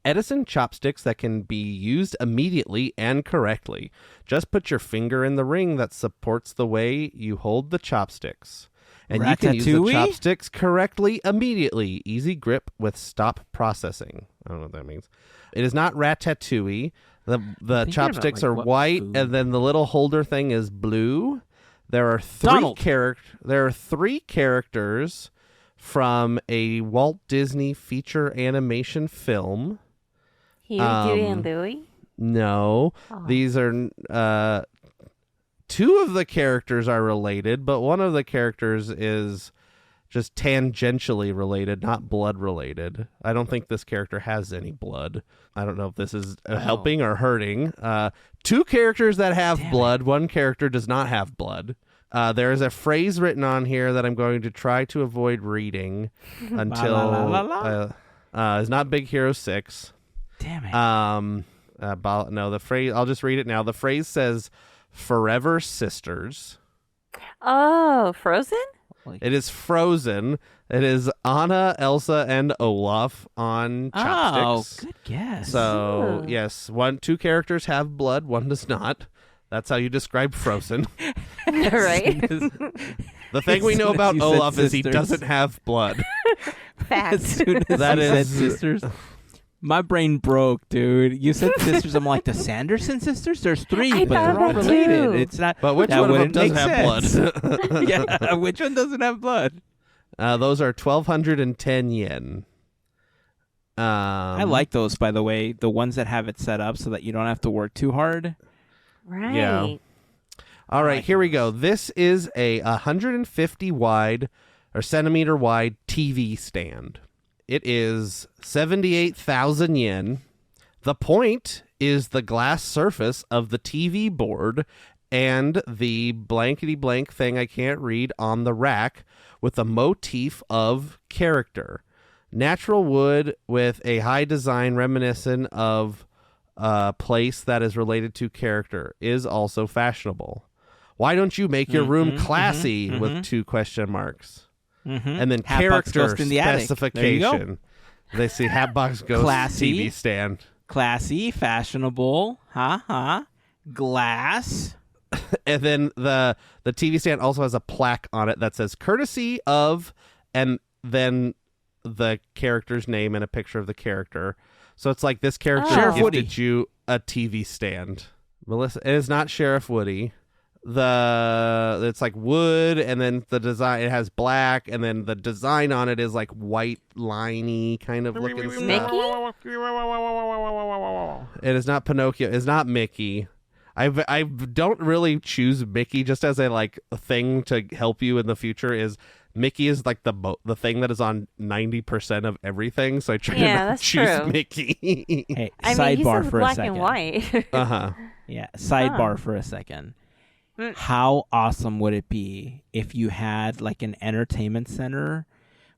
C: Edison chopsticks that can be used immediately and correctly. Just put your finger in the ring that supports the way you hold the chopsticks. And you can use the
B: Ratatouille?
C: chopsticks correctly immediately. Easy grip with stop processing. I don't know what that means. It is not ratatouille. The
B: about,
C: chopsticks
B: like,
C: are
B: what
C: white,
B: food?
C: and then the little holder thing is blue. There are
B: Donald.
C: three characters from a Walt Disney feature animation film.
D: Huey, Dewey, and Louie.
C: No,
D: Oh.
C: these are two of the characters are related, but one of the characters is just tangentially related, not blood related. I don't think this character has any blood. I don't know if this is helping or hurting. Two characters that have blood. One character does not have blood. There is a phrase written on here that I'm going to try to avoid reading until it's not Big Hero 6.
B: Damn it.
C: No, the phrase, I'll just read it now. The phrase says forever sisters.
D: Oh, Frozen?
C: It is Frozen. It is Anna, Elsa, and Olaf on chopsticks.
B: Oh, good guess.
C: So,
D: Ooh.
C: yes, two characters have blood, one does not. That's how you describe Frozen.
D: Right?
C: The thing we know about Olaf is he doesn't have blood.
D: Fact.
B: As soon as
C: That
B: you
C: is-
B: said sisters, my brain broke, dude. You said sisters. I'm like, the Sanderson sisters? There's three,
D: I
B: but they're
D: thought
B: all
D: that
B: related.
D: too.
B: It's not.
C: But which
B: that
C: one of them
B: wouldn't
C: doesn't
B: make
C: have
B: sense.
C: blood?
B: Yeah, which one doesn't have blood?
C: Those are 1,210 yen.
B: I like those, by the way. The ones that have it set up so that you don't have to work too hard.
D: Right.
C: Yeah. All right, here we go. This is a 150 wide or centimeter wide TV stand. It is 78,000 yen. The point is the glass surface of the TV board and the blankety blank thing I can't read on the rack with a motif of character. Natural wood with a high design reminiscent of a place that is related to character is also fashionable. Why don't you make your room classy with 2 question marks? And then
B: Hatbox
C: character
B: Ghost in the attic. There you go.
C: specification. They see Hatbox Ghost
B: Classy.
C: TV stand.
B: Classy, fashionable, glass.
C: And then the TV stand also has a plaque on it that says courtesy of, and then the character's name and a picture of the character. So it's like this character
B: Sheriff
C: gifted
B: Woody.
C: you a TV stand. Melissa, it is not Sheriff Woody. It's like wood, and then the design, it has black, and then the design on it is like white liney kind of looking stuff.
D: Mickey?
C: It is not Pinocchio. It's not Mickey. I don't really choose Mickey just as a like a thing to help you in the future. Is Mickey is like the thing that is on 90% of everything, so I try to not
D: that's
C: choose
D: true.
C: Mickey.
B: Hey,
D: I mean, he
B: sidebar
D: says
B: for a
D: black
B: second.
D: and white.
C: Uh-huh.
B: Yeah, sidebar for a second.
D: Mm.
B: How awesome would it be if you had like an entertainment center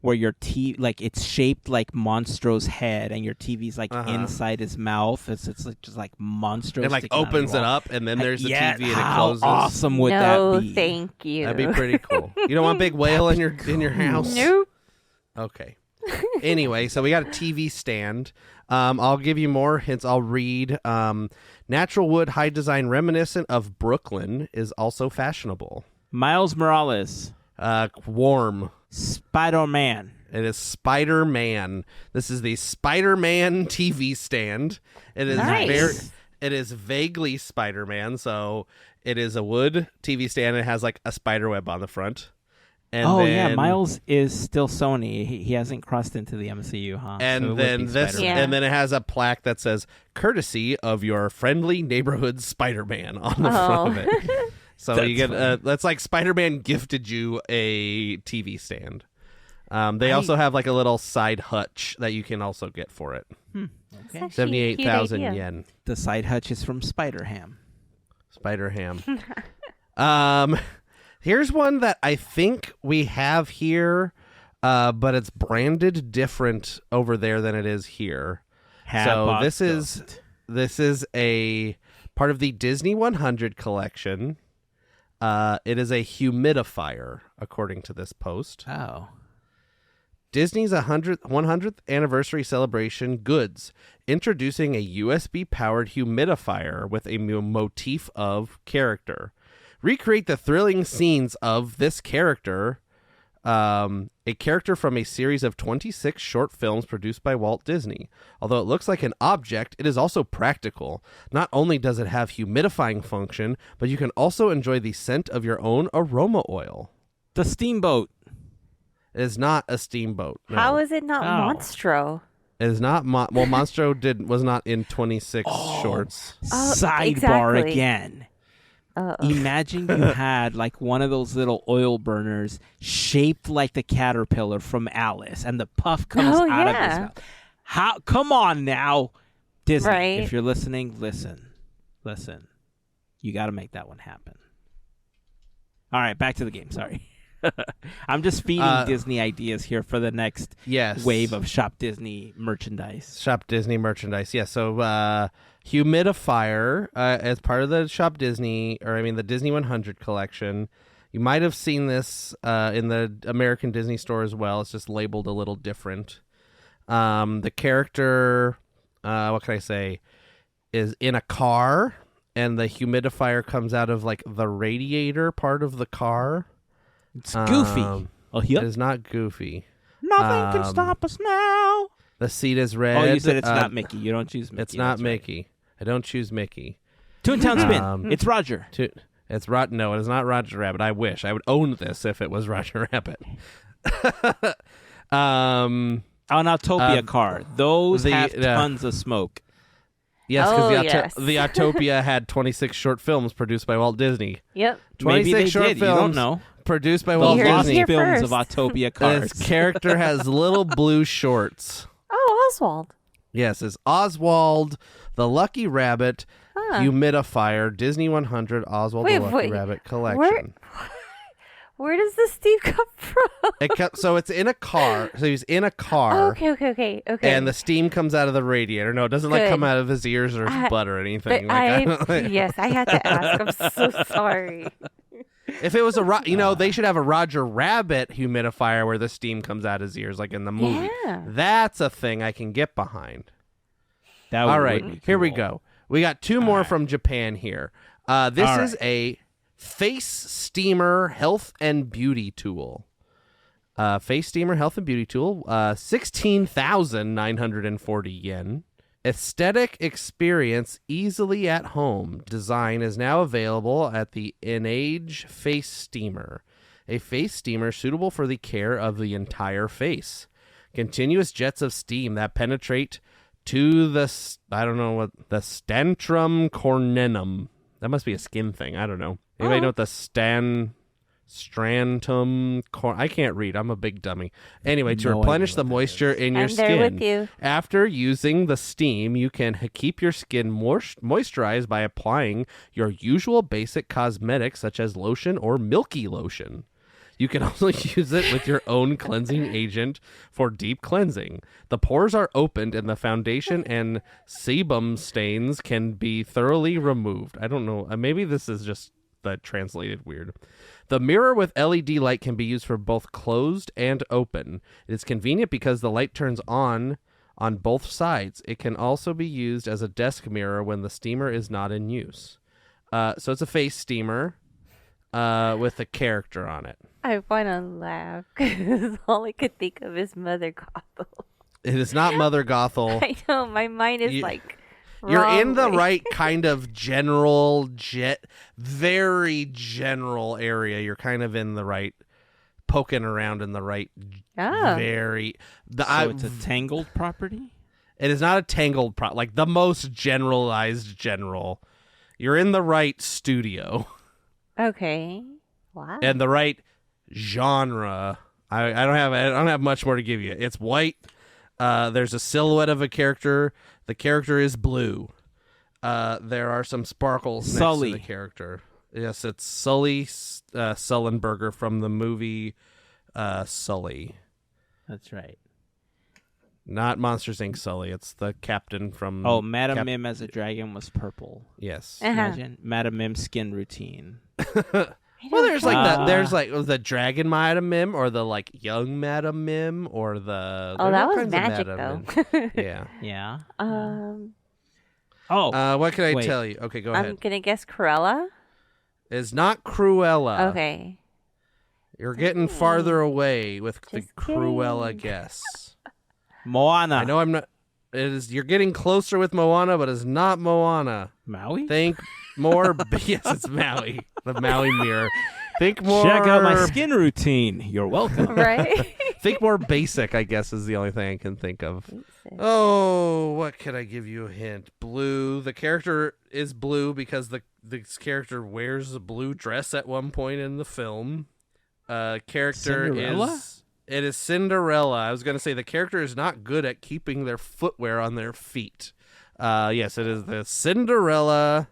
B: where your like it's shaped like Monstro's head and your TV's like inside his mouth. It's like just like Monstro.
C: It like
B: sticking out of the
C: opens it
B: wall.
C: up, and then there's the
B: Yeah,
C: TV and it
B: how
C: closes.
B: awesome would
D: no,
B: that be?
D: thank you.
C: That'd be pretty cool. You don't want big whale in your house?
D: Nope.
C: Okay. Anyway, so we got a TV stand. I'll give you more hints. I'll read. Natural wood, high design, reminiscent of Brooklyn, is also fashionable.
B: Miles Morales,
C: Warm.
B: Spider-Man.
C: It is Spider-Man. This is the Spider-Man TV stand. It is
D: Nice.
C: It is vaguely Spider-Man. So it is a wood TV stand. It has like a spider web on the front. And
B: Yeah,
C: then,
B: Miles is still Sony. He hasn't crossed into the MCU, huh?
C: And
B: So it would
C: then
B: be
C: this,
B: Spider-Man.
C: and then it has a plaque that says "Courtesy of your friendly neighborhood Spider-Man" on the front of it. So you get that's like Spider-Man gifted you a TV stand. They also have like a little side hutch that you can also get for it.
B: Okay.
D: Actually,
C: 78,000
D: cute idea.
C: yen.
B: The side hutch is from Spider-Ham.
C: Spider-Ham. Here's one that I think we have here, but it's branded different over there than it is here. So this is a part of the Disney 100 collection. It is a humidifier, according to this post.
B: Oh.
C: Disney's 100th anniversary celebration goods, introducing a USB-powered humidifier with a motif of character. Recreate the thrilling scenes of this character, a character from a series of 26 short films produced by Walt Disney. Although it looks like an object, it is also practical. Not only does it have humidifying function, but you can also enjoy the scent of your own aroma oil.
B: The Steamboat.
C: It is not a steamboat. No.
D: How is it not
B: Oh.
D: Monstro?
C: It is not. Monstro was not in 26 shorts.
D: Oh,
B: Sidebar
D: exactly.
B: again. Imagine you had like one of those little oil burners shaped like the caterpillar from Alice, and the puff comes out of his mouth. How? Come on now, Disney.
D: Right.
B: If you're listening, listen. You got to make that one happen. All right, back to the game. Sorry. I'm just feeding Disney ideas here for the next wave of Shop Disney merchandise.
C: Shop Disney merchandise. Yeah, so humidifier as part of the Shop Disney, the Disney 100 collection. You might have seen this in the American Disney store as well. It's just labeled a little different. The character, what can I say, is in a car, and the humidifier comes out of like the radiator part of the car.
B: It's Goofy.
C: It is not Goofy.
B: Nothing can stop us now.
C: The seat is red.
B: Oh, you said it's not Mickey. You don't choose Mickey.
C: It's not Mickey. Right. I don't choose Mickey.
B: Toontown Spin. It's Roger.
C: No, it is not Roger Rabbit. I wish. I would own this if it was Roger Rabbit.
B: An Autopia car. Those have tons of smoke.
C: Yes, because the Autopia had 26 short films produced by Walt Disney.
D: Yep.
C: 26 short films.
B: You don't know.
C: Produced by Walt Disney.
B: Films of Autopia cars.
C: This character has little blue shorts.
D: Oh, Oswald.
C: Yes, it's Oswald, the Lucky Rabbit, humidifier, Disney 100, Oswald the Lucky Rabbit collection.
D: Where does this steam come from?
C: So it's in a car. So he's in a car.
D: Oh, okay.
C: And the steam comes out of the radiator. No, it doesn't come out of his ears or his butt or anything.
D: Yes, I had to ask. I'm so sorry.
C: If it was they should have a Roger Rabbit humidifier where the steam comes out his ears, like in the movie.
D: Yeah.
C: That's a thing I can get behind.
B: All right,
C: here we go. We got two more from Japan here. This is a face steamer health and beauty tool. Face steamer health and beauty tool. 16,940 yen. Aesthetic experience easily at home. Design is now available at the Enage Face Steamer. A face steamer suitable for the care of the entire face. Continuous jets of steam that penetrate to the stantrum corneum. That must be a skin thing. I don't know. Anybody know what the Strantum I can't read. I'm a big dummy. Anyway, to replenish the moisture in your skin.
D: I'm there with you.
C: After using the steam, you can keep your skin moisturized by applying your usual basic cosmetics such as lotion or milky lotion. You can also use it with your own cleansing agent for deep cleansing. The pores are opened and the foundation and sebum stains can be thoroughly removed. I don't know. Maybe this is just translated weird. The mirror with LED light can be used for both closed and open. It is convenient because the light turns on both sides. It can also be used as a desk mirror when the steamer is not in use. So it's a face steamer with a character on it.
D: I want to laugh because all I could think of is Mother Gothel.
C: It is not Mother Gothel.
D: I know. My mind is
C: You're in the right kind of very general area. You're kind of in the right, poking around in the right, very.
B: It's a tangled property?
C: It is not a tangled like the most generalized general. You're in the right studio.
D: Okay. Wow.
C: And the right genre. I don't have much more to give you. It's white. There's a silhouette of a character. The character is blue. There are some sparkles next to the character. Yes, it's Sully Sullenberger from the movie Sully.
B: That's right.
C: Not Monsters, Inc. Sully. It's the captain from...
B: Oh, Madam Mim as a dragon was purple.
C: Yes.
B: Imagine Madam Mim's skin routine.
C: Well, there's the Dragon Madam Mim, or the young Madam Mim, or the...
D: Oh, that was magic, though.
C: Yeah.
B: Yeah.
C: What can I tell you? Okay, go ahead.
D: I'm going to guess Cruella.
C: It's not Cruella.
D: Okay.
C: You're getting farther away with the Cruella guess.
B: Moana.
C: I know I'm not... You're getting closer with Moana, but it's not Moana.
B: Maui?
C: Think more... Yes, it's Maui. The Maui mirror. Think more...
B: Check out my skin routine. You're welcome.
D: Right?
C: Think more basic, I guess, is the only thing I can think of. Oh, what could I give you a hint? Blue. The character is blue because this character wears a blue dress at one point in the film. Character
B: Cinderella?
C: It is Cinderella. I was going to say the character is not good at keeping their footwear on their feet. Yes, it is the Cinderella.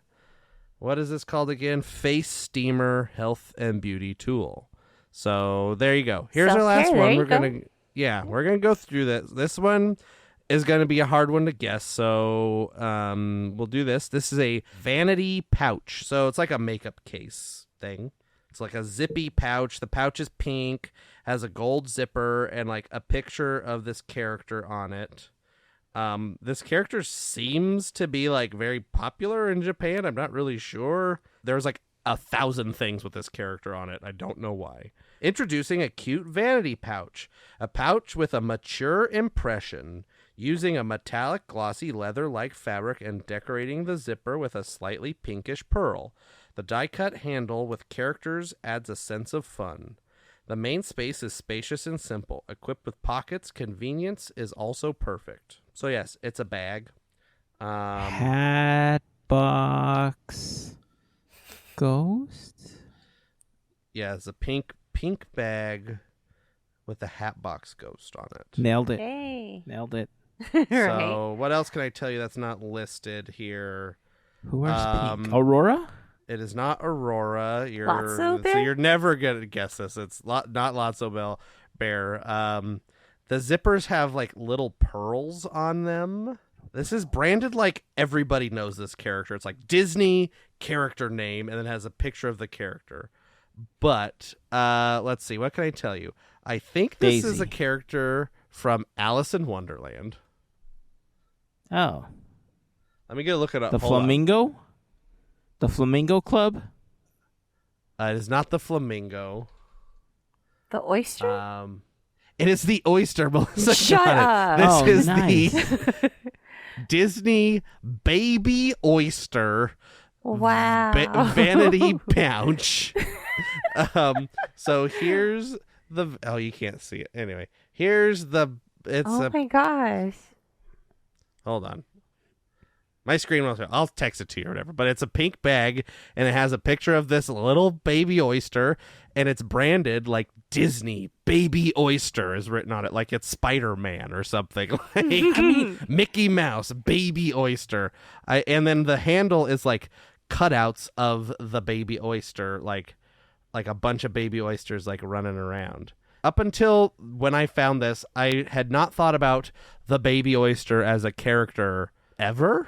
C: What is this called again? Face Steamer Health and Beauty Tool. So there you go. Here's our last one. We're gonna go through this. This one is gonna be a hard one to guess. So we'll do this. This is a vanity pouch. So it's like a makeup case thing. It's like a zippy pouch. The pouch is pink, has a gold zipper, and like a picture of this character on it. This character seems to be like very popular in Japan. I'm not really sure. There's like 1,000 things with this character on it. I don't know why. Introducing a cute vanity pouch. A pouch with a mature impression, using a metallic glossy leather-like fabric and decorating the zipper with a slightly pinkish pearl. The die-cut handle with characters adds a sense of fun. The main space is spacious and simple. Equipped with pockets, convenience is also perfect. So yes, it's a bag.
B: Hat box ghost?
C: Yeah, it's a pink bag with a hat box ghost on it.
B: Nailed it.
D: Hey.
B: Nailed it.
C: So what else can I tell you that's not listed here?
B: Who wears pink? Aurora?
C: It is not Aurora.
D: Lotso Bear?
C: So you're never going to guess this. It's not Lotso Bear. The zippers have like little pearls on them. This is branded like everybody knows this character. It's like Disney character name and then has a picture of the character. But let's see. What can I tell you? I think this is a character from Alice in Wonderland.
B: Oh.
C: Let me go look it up.
B: The
C: Hold on.
B: Flamingo? The Flamingo Club?
C: It is not the flamingo.
D: The oyster?
C: It is the oyster, Melissa.
D: Shut up.
C: This is
B: nice.
C: the Disney baby oyster.
D: Wow.
C: Vanity pouch. So here's the. Oh, you can't see it. Anyway, here's the.
D: My gosh.
C: Hold on. My screen won't. I'll text it to you or whatever. But it's a pink bag, and it has a picture of this little baby oyster, and it's branded like Disney baby oyster is written on it, like it's Spider-Man or something. Like I mean, Mickey Mouse baby oyster. And then the handle is like cutouts of the baby oyster, like a bunch of baby oysters like running around. Up until when I found this, I had not thought about the baby oyster as a character ever.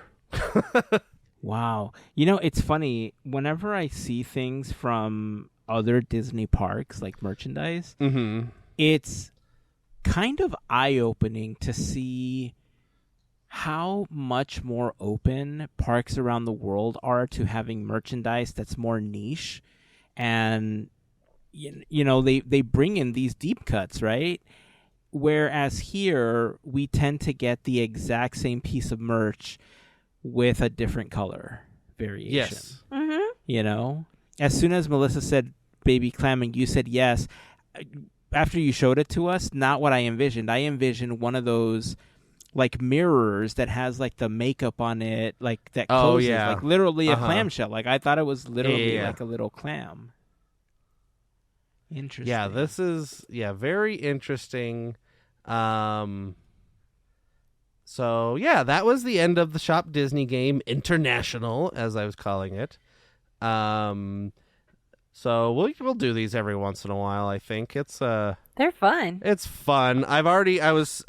B: Wow. You know, it's funny. Whenever I see things from other Disney parks, like merchandise, it's kind of eye-opening to see how much more open parks around the world are to having merchandise that's more niche. And, you know, they bring in these deep cuts, right? Whereas here, we tend to get the exact same piece of merch with a different color variation.
C: Yes.
B: You know? As soon as Melissa said baby clam and you said yes, after you showed it to us, not what I envisioned. I envisioned one of those like mirrors that has like the makeup on it, like that closes, like literally a clamshell. Like I thought it was literally like a little clam. Interesting.
C: Yeah, this is very interesting. So, yeah, that was the end of the Shop Disney game International, as I was calling it. So we'll do these every once in a while, I think. They're
D: fun.
C: It's fun. I was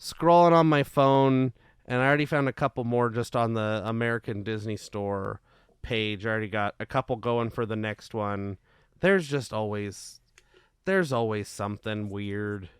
C: scrolling on my phone, and I already found a couple more just on the American Disney Store page. I already got a couple going for the next one. There's always something weird.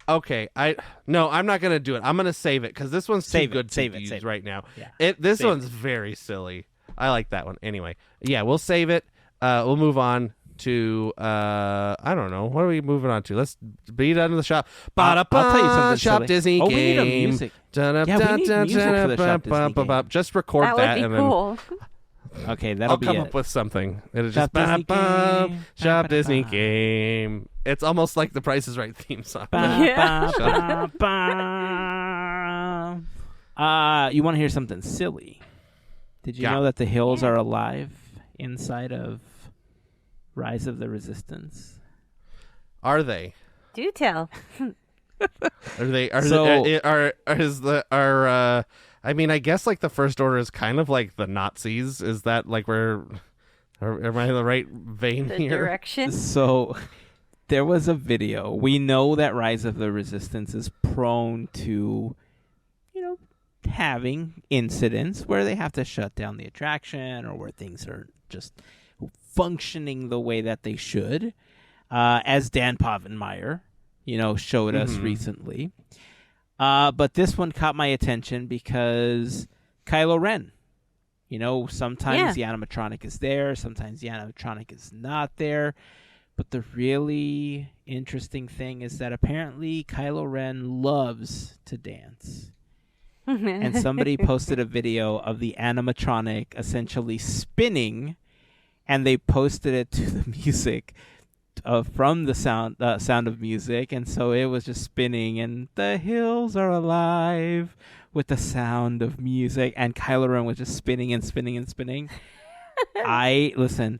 C: Okay, I'm not gonna do it. I'm gonna save it because this one's too good to use right now. Yeah. This one's very silly. I like that one. Anyway, yeah, we'll save it. We'll move on to I don't know. What are we moving on to? Let's beat out of the shop.
B: I'll tell you something
C: Shop
B: silly.
C: Disney game.
B: We need a music. Yeah, we need music for the Shop Disney game.
C: Just record that.
D: That would be cool.
B: Okay, that'll
C: I'll
B: be
C: come
B: it.
C: up with something. It'll
B: Shop
C: just
B: Disney game.
C: Shop Disney game. It's almost like the Price is Right theme song.
D: Yeah.
B: You want to hear something silly? Did you know that the hills are alive inside of Rise of the Resistance?
C: Are they?
D: Do tell.
C: Are they? Are
B: So-
C: I mean, I guess like the First Order is kind of like the Nazis. Is that like where? Am I in the right vein
D: The
C: here?
D: direction.
B: So there was a video. We know that Rise of the Resistance is prone to, having incidents where they have to shut down the attraction or where things are just functioning the way that they should, as Dan Povenmire, showed us recently. But this one caught my attention because Kylo Ren. Sometimes the animatronic is there, sometimes the animatronic is not there. But the really interesting thing is that apparently Kylo Ren loves to dance. And somebody posted a video of the animatronic essentially spinning, and they posted it to the music from the Sound of Music, and so it was just spinning, and the hills are alive with the Sound of Music, and Kylo Ren was just spinning and spinning and spinning. Listen,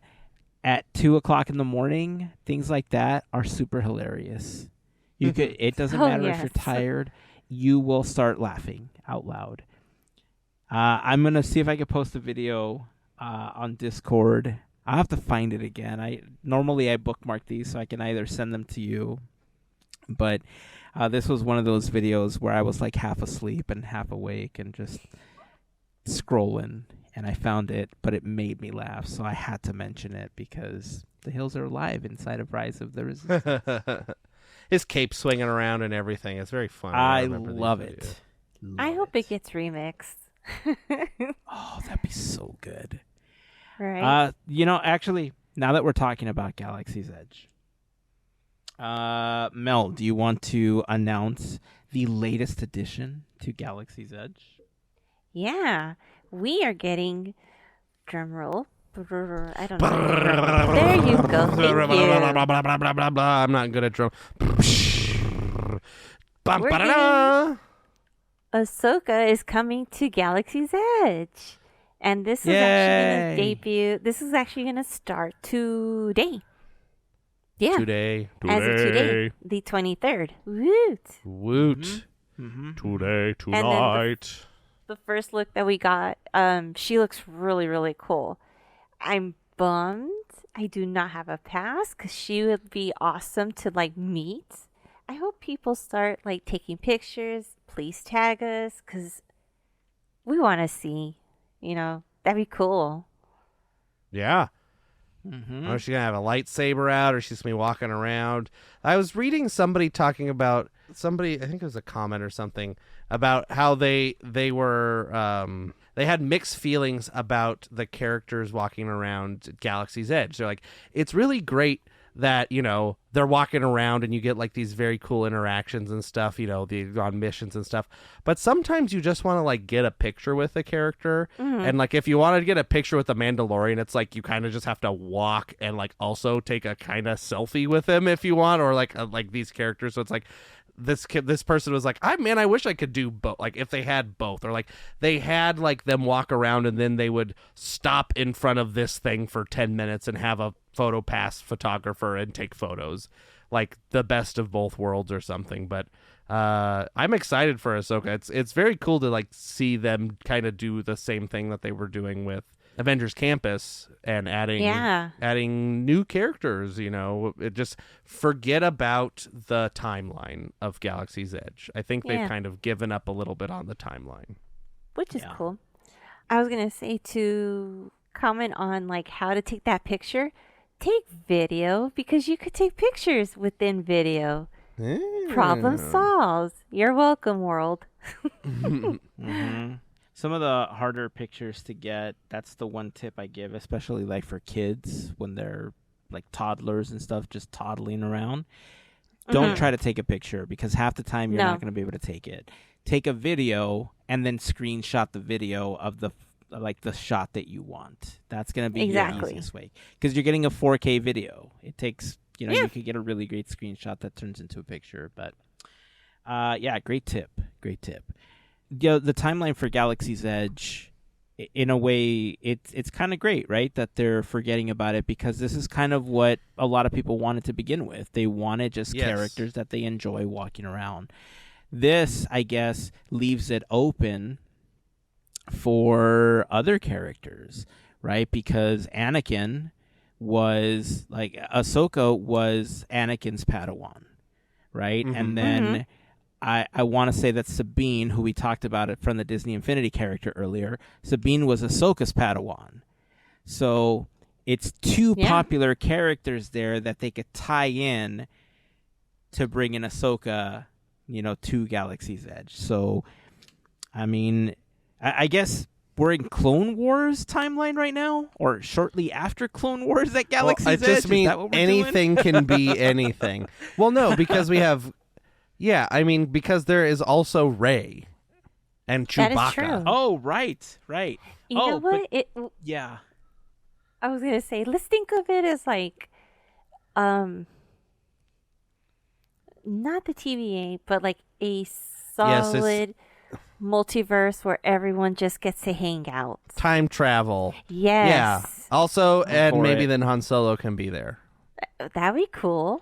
B: at 2:00 in the morning, things like that are super hilarious. It doesn't matter if you're tired, you will start laughing out loud. I'm gonna see if I can post a video on Discord. I'll have to find it again. Normally I bookmark these so I can either send them to you, but this was one of those videos where I was like half asleep and half awake and just scrolling, and I found it, but it made me laugh, so I had to mention it because the hills are alive inside of Rise of the Resistance.
C: His cape swinging around and everything. It's very fun.
B: I
C: remember these
B: love
C: videos.
B: it.
D: I hope it gets remixed.
B: Oh, that'd be so good.
D: Right.
B: Actually, now that we're talking about Galaxy's Edge, Mel, do you want to announce the latest addition to Galaxy's Edge?
D: Yeah, we are getting drumroll. I don't know. There you go. Thank you.
C: I'm not good at drum.
D: Ahsoka is coming to Galaxy's Edge. And this is actually going to debut. This is actually going to start today. Yeah.
C: Today.
D: As of today, the 23rd. Woot.
C: Woot.
B: Mm-hmm.
C: Today,
D: And then
C: tonight.
D: the first look that we got, she looks really, really cool. I'm bummed I do not have a pass because she would be awesome to meet. I hope people start taking pictures. Please tag us because we want to see. That'd be cool.
C: Yeah.
B: Mm-hmm.
C: Or she's going to have a lightsaber out, or she's going to be walking around. I was reading somebody talking about, I think it was a comment or something, about how they were, they had mixed feelings about the characters walking around Galaxy's Edge. They're like, it's really great that, they're walking around and you get these very cool interactions and stuff, on missions and stuff. But sometimes you just want to get a picture with a character.
D: Mm-hmm.
C: And if you want to get a picture with the Mandalorian, it's you kind of just have to walk and also take a kind of selfie with him if you want, or these characters. So it's this person was I wish I could do both. If they had both, or they had them walk around and then they would stop in front of this thing for 10 minutes and have a photo pass photographer and take photos, the best of both worlds or something. But I'm excited for Ahsoka. It's very cool to see them kind of do the same thing that they were doing with Avengers Campus and adding new characters. It just forget about the timeline of Galaxy's Edge. I think they've kind of given up a little bit on the timeline,
D: which is cool. I was gonna say to comment on how to take that picture. Take video because you could take pictures within video. Problem solved. You're welcome, world.
B: Mm-hmm. Some of the harder pictures to get, that's the one tip I give, especially for kids when they're toddlers and stuff, just toddling around. Don't try to take a picture because half the time you're not going to be able to take it. Take a video and then screenshot the video of the like the shot that you want. That's gonna be
D: Exactly.
B: your easiest way, because you're getting a 4K video. It takes you could get a really great screenshot that turns into a picture. But great tip. The timeline for Galaxy's Edge, in a way, it's kind of great, right? That they're forgetting about it, because this is kind of what a lot of people wanted to begin with. They wanted just characters that they enjoy walking around. This, I guess, leaves it open for other characters, right? Because Ahsoka was Anakin's Padawan, right?
C: Mm-hmm.
B: And then I want to say that Sabine, who we talked about it from the Disney Infinity character earlier, Sabine was Ahsoka's Padawan. So it's two popular characters there that they could tie in to bring in Ahsoka, to Galaxy's Edge. So, I mean, I guess we're in Clone Wars timeline right now, or shortly after Clone Wars at Galaxy's Edge.
C: It just means anything can be anything. Well, no, because we have, because there is also Rey and Chewbacca.
D: That is true.
B: Oh, right.
D: You know what?
B: I
D: was gonna say, let's think of it as like, not the TVA, but like a solid multiverse where everyone just gets to hang out.
C: Time travel.
D: Yes.
C: Yeah. Also, and maybe then Han Solo can be there.
D: That'd be cool.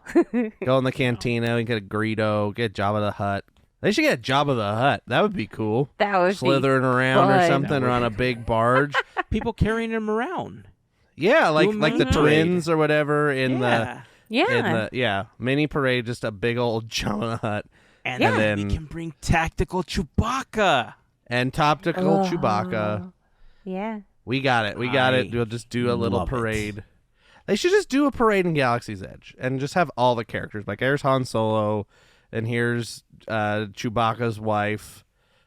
C: Go in the cantina and get a Greedo, get Jabba the Hutt. They should get Jabba the Hutt. That would be cool.
D: That would
C: slithering
D: be
C: around
D: fun.
C: or something, or on a big barge.
B: People carrying him around.
C: Yeah, like the twins or whatever in the mini parade, just a big old Jabba the Hutt.
B: And then we can bring tactical Chewbacca.
C: And tactical Chewbacca.
D: Yeah.
C: We got it. We'll just do a little parade. They should just do a parade in Galaxy's Edge and just have all the characters. Like, there's Han Solo, and here's Chewbacca's wife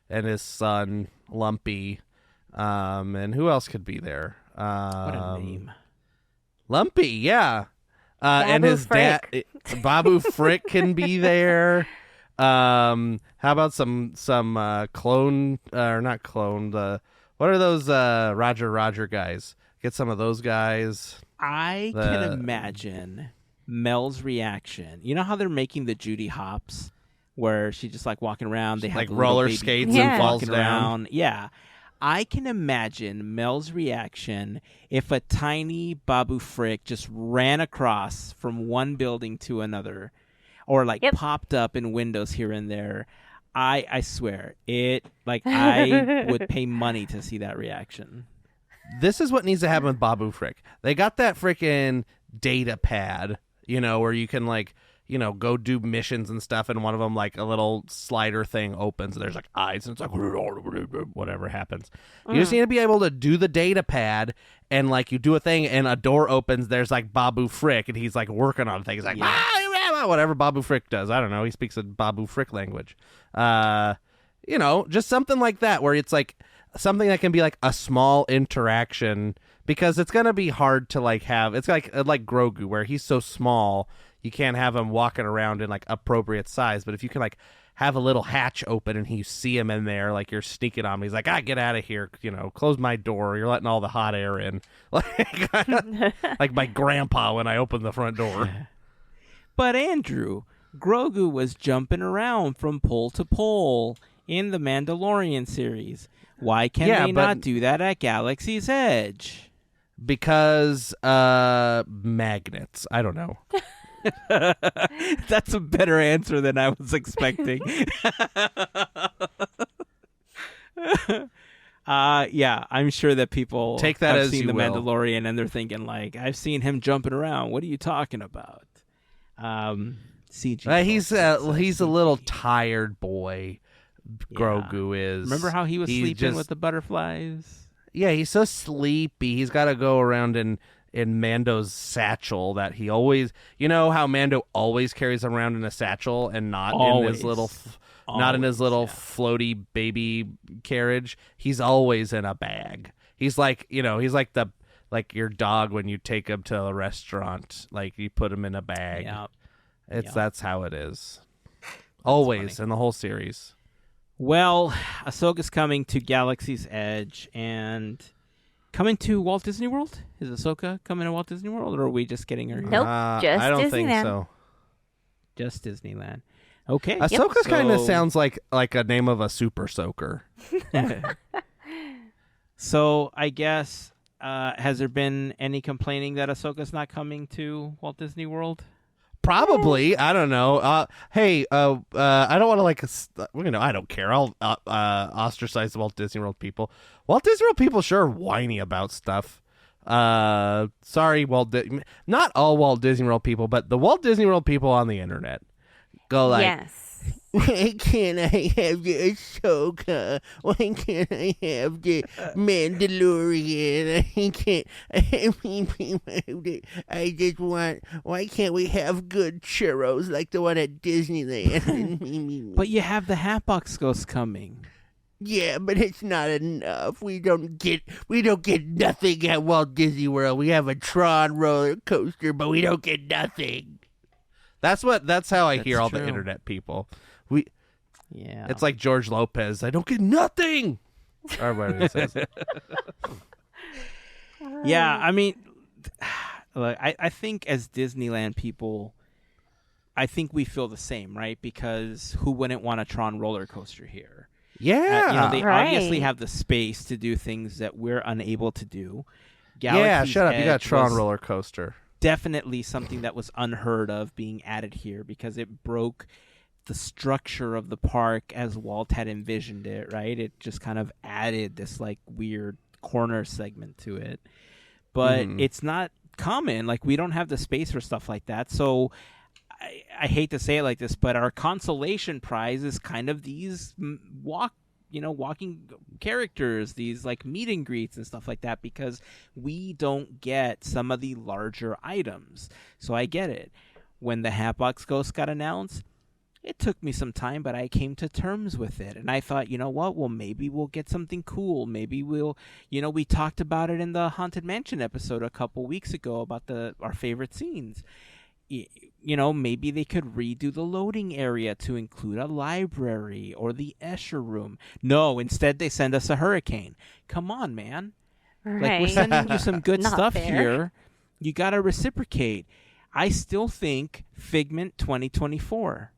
C: and his son, Lumpy. And who else could be there?
B: What a name.
C: Lumpy, yeah. And his dad, Babu Frick, can be there. How about some clone, or not clone, what are those Roger guys? Get some of those guys.
B: I can imagine Mel's reaction. You know how they're making the Judy Hopps, where she's just like walking around. They have
C: like roller skates and falls down.
B: Yeah. I can imagine Mel's reaction if a tiny Babu Frick just ran across from one building to another, or popped up in windows here and there. I swear I would pay money to see that reaction.
C: This is what needs to happen with Babu Frick. They got that freaking data pad, where you can go do missions and stuff, and one of them, like, a little slider thing opens, and there's like eyes, and it's like whatever happens. You just need to be able to do the data pad, and like you do a thing, and a door opens. There's like Babu Frick, and he's like working on things, like whatever Babu Frick does. I don't know. He speaks a Babu Frick language. Just something like that, where it's like something that can be like a small interaction, because it's gonna be hard to have. It's like Grogu, where he's so small. You can't have him walking around in appropriate size, but if you can have a little hatch open and you see him in there, like you're sneaking on him, he's like, get out of here, close my door. You're letting all the hot air in, like my grandpa when I opened the front door.
B: But Andrew, Grogu was jumping around from pole to pole in the Mandalorian series. Why can they not do that at Galaxy's Edge?
C: Because magnets. I don't know.
B: That's a better answer than I was expecting. I'm sure that people
C: take that
B: have
C: as
B: seen
C: you
B: the
C: will.
B: Mandalorian, and they're thinking I've seen him jumping around. What are you talking about? CG.
C: He's a little tired boy. Grogu is.
B: Remember how he was sleeping with the butterflies?
C: Yeah, he's so sleepy. He's got to go around in Mando's satchel that he always, how Mando always carries around in a satchel and not in his little floaty baby carriage. He's always in a bag. He's like your dog when you take him to a restaurant, like you put him in a bag.
B: Yep.
C: That's how it is. Always in the whole series.
B: Well, Ahsoka's coming to Galaxy's Edge and coming to Walt Disney World. Is Ahsoka coming to Walt Disney World, or are we just getting her?
D: Nope, just
C: I don't
D: Disneyland.
C: think so.
B: Just Disneyland. Okay.
C: Ahsoka kind of
B: So-
C: sounds like a name of a super soaker.
B: So I guess has there been any complaining that Ahsoka's not coming to Walt Disney World?
C: Probably, I don't know. Hey, I don't want to I don't care. I'll ostracize the Walt Disney World people. Walt Disney World people sure are whiny about stuff. Sorry, not all Walt Disney World people, but the Walt Disney World people on the internet go like,
D: Yes.
C: why can't I have the Ahsoka? Why can't I have the Mandalorian? I just want, why can't we have good churros like the one at Disneyland?
B: But you have the Hatbox Ghost coming.
C: Yeah, but it's not enough. We don't get nothing at Walt Disney World. We have a Tron roller coaster, but we don't get nothing. That's how I hear all
B: true.
C: the internet people.
B: Yeah.
C: It's like George Lopez. I don't get nothing. Or whatever he says.
B: Yeah, I mean, look, I think as Disneyland people, I think we feel the same, right? Because who wouldn't want a Tron roller coaster here?
C: Yeah.
B: They
D: Right.
B: obviously have the space to do things that we're unable to do.
C: Yeah,
B: Galaxy's
C: shut up. You got a
B: Edge
C: Tron
B: was
C: roller coaster.
B: definitely something that was unheard of being added here because it broke the structure of the park as Walt had envisioned it, right? It just kind of added this like weird corner segment to it. But it's not common. Like we don't have the space for stuff like that. So I hate to say it like this, but our consolation prize is kind of these walking characters, these like meet and greets and stuff like that, because we don't get some of the larger items. So I get it. When the Hatbox Ghost got announced, it took me some time, but I came to terms with it. And I thought, you know what? Well, maybe we'll get something cool. Maybe we'll, we talked about it in the Haunted Mansion episode a couple weeks ago about our favorite scenes. Maybe they could redo the loading area to include a library or the Escher room. No, instead they send us a hurricane. Come on, man.
D: Right.
B: Like, we're sending you some good
D: Not
B: stuff
D: fair.
B: here. You got to reciprocate. I still think Figment 2024,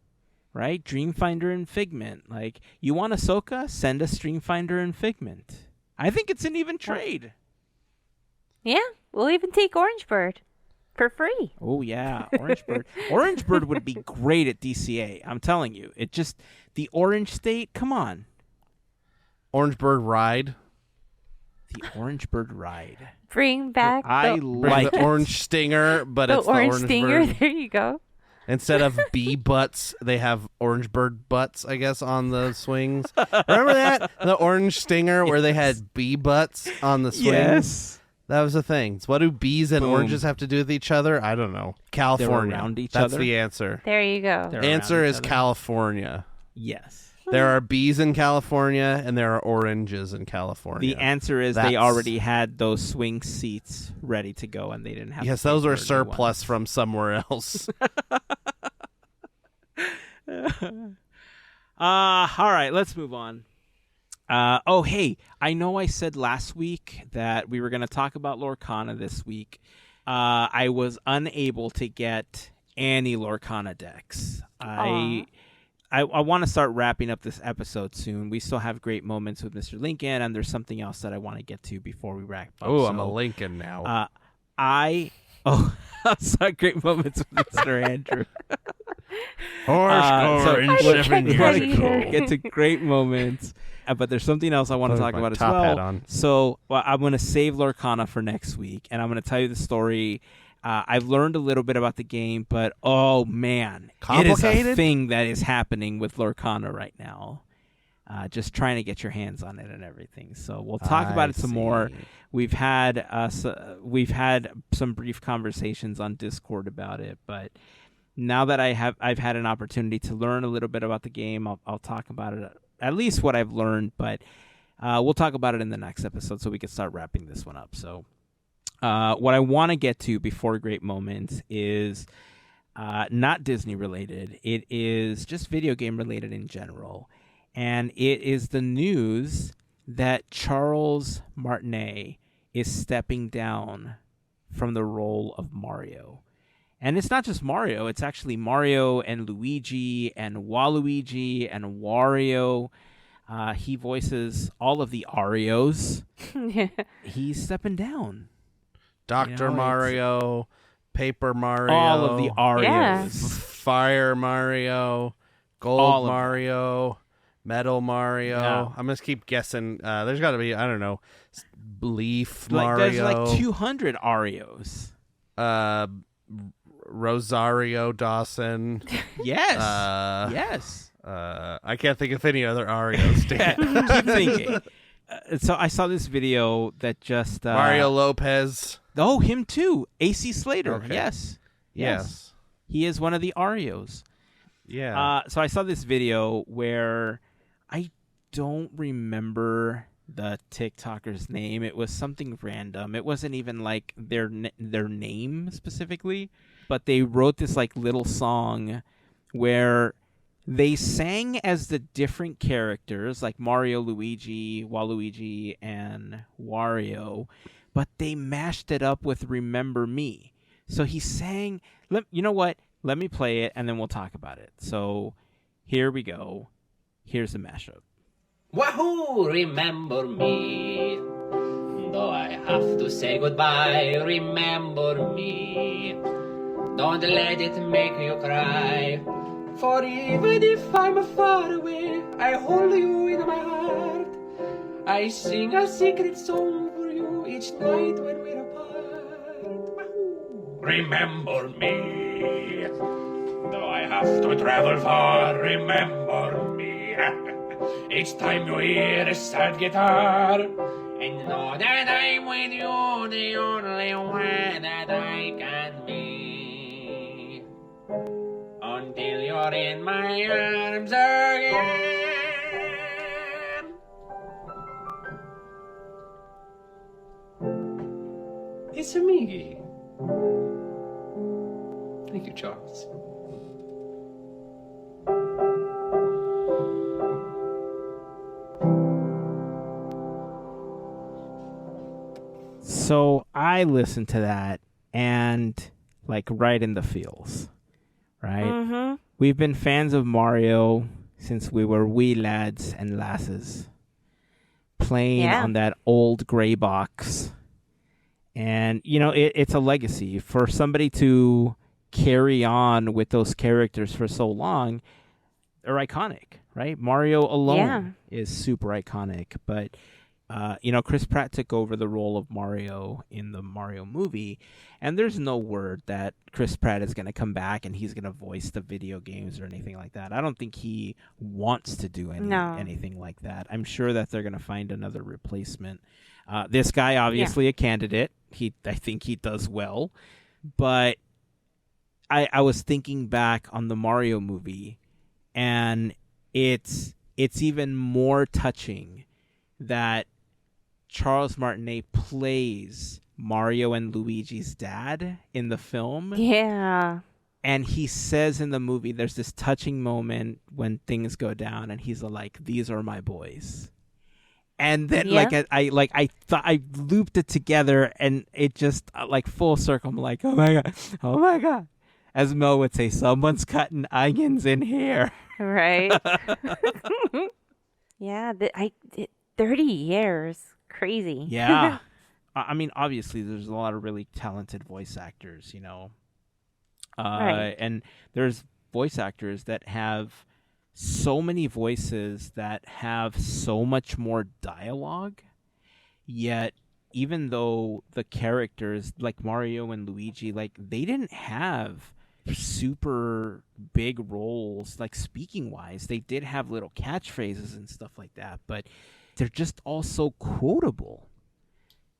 B: right? Dreamfinder and Figment. Like, you want Ahsoka? Send us Dreamfinder and Figment. I think it's an even trade.
D: Yeah, we'll even take Orange Bird for free.
B: Oh, yeah. Orange Bird. Orange Bird would be great at DCA. I'm telling you. It just, the Orange State, come on.
C: Orange Bird Ride.
B: The Orange Bird Ride.
D: Bring back
B: I
D: the,
B: like
C: the
B: it.
C: Orange Stinger, but
D: the
C: it's
D: Orange
C: the Orange
D: Stinger.
C: Bird.
D: There you go.
C: Instead of bee butts, they have Orange Bird butts, I guess, on the swings. Remember that? The Orange Stinger where they had bee butts on the swings?
B: Yes.
C: That was a thing. So what do bees and
B: Boom.
C: oranges have to do with each other? I don't know. California.
B: around each
C: That's
B: other?
C: the answer.
D: There you go.
B: They're
C: Answer
B: around each
C: is
B: other.
C: California.
B: Yes.
C: There are bees in California, and there are oranges in California.
B: The answer is they
C: That's-
B: already had those swing seats ready to go, and they didn't have.
C: Yes,
B: to pay
C: those
B: for
C: were
B: a new
C: surplus
B: one.
C: from somewhere else.
B: All right, let's move on. Hey, I know I said last week that we were going to talk about Lorcana this week. I was unable to get any Lorcana decks. I want to start wrapping up this episode soon. We still have great moments with Mr. Lincoln, and there's something else that I want to get to before we wrap up.
C: Oh, I'm a
B: So,
C: Lincoln now.
B: I saw great moments with Mr. Andrew.
C: Horse
B: so-
C: in
D: I didn't
C: 7
D: catch
C: years
D: that either.
C: ago.
B: Get to great moments. But there's something else I want to
C: Put
B: talk
C: my
B: about as
C: top
B: well.
C: hat on.
B: So I'm going to save Lorcana for next week, and I'm going to tell you the story. I've learned a little bit about the game, but oh man, it is a
C: Complicated?
B: thing that is happening with Lorcana right now. Just trying to get your hands on it and everything. So we'll talk about it some more. We've had some brief conversations on Discord about it, but now that I've had an opportunity to learn a little bit about the game, I'll talk about it, at least what I've learned, but we'll talk about it in the next episode so we can start wrapping this one up. So what I want to get to before Great Moments is not Disney related. It is just video game related in general. and it is the news that Charles Martinet is stepping down from the role of Mario. And it's not just Mario, it's actually Mario and Luigi and Waluigi and Wario. He voices all of the Arios. He's stepping down.
C: Dr. Mario, Paper Mario.
B: All of the Arios.
D: Yeah.
C: Fire Mario, Gold Mario, Metal Mario.
B: Yeah.
C: I'm going to keep guessing. There's got to be, I don't know, Leaf
B: There's
C: Mario.
B: like 200 Arios.
C: Rosario Dawson.
B: Yes. Yes.
C: I can't think of any other Arios.
B: Keep thinking. So I saw this video that just...
C: Mario Lopez.
B: Oh, him too. AC Slater.
C: Okay.
B: Yes. He is one of the Arios.
C: Yeah.
B: So I saw this video where I don't remember the TikToker's name. It was something random. It wasn't even like their name specifically, but they wrote this like little song where they sang as the different characters, like Mario, Luigi, Waluigi, and Wario, but they mashed it up with Remember Me. So he sang, you know what? Let me play it, and then we'll talk about it. So here we go. Here's the mashup.
E: Wahoo! Remember me. Though I have to say goodbye, remember me. Don't let it make you cry. For even if I'm far away, I hold you in my heart. I sing a secret song for you each night when we're apart. Wahoo! Remember me. Though I have to travel far, remember me. Each time you hear a sad guitar, and know that I'm with you, the only one that I can be. Until you're in my arms again. It's a me. Thank you, Charles.
B: So I listened to that and like right in the feels, right?
D: Mm-hmm.
B: We've been fans of Mario since we were wee lads and lasses, playing on that old gray box. And, you know, it's a legacy for somebody to carry on with those characters for so long. They're iconic, right? Mario alone is super iconic, but you know, Chris Pratt took over the role of Mario in the Mario movie, and there's no word that Chris Pratt is going to come back and he's going to voice the video games or anything like that. I don't think he wants to do anything like that. I'm sure that they're going to find another replacement. This guy, obviously a candidate. I think he does well, but I was thinking back on the Mario movie, and it's even more touching that Charles Martinet plays Mario and Luigi's dad in the film.
D: Yeah.
B: And he says in the movie, there's this touching moment when things go down, and he's like, "These are my boys." And then I thought I looped it together, and it just like full circle. I'm like, oh my god. As Mel would say, someone's cutting onions in here.
D: Right. Yeah. 30 years. Crazy.
B: Yeah. I mean, obviously, there's a lot of really talented voice actors, you know.
D: Right.
B: And there's voice actors that have so many voices that have so much more dialogue, yet even though the characters like Mario and Luigi, like they didn't have super big roles, like speaking wise. They did have little catchphrases and stuff like that, but they're just all so quotable.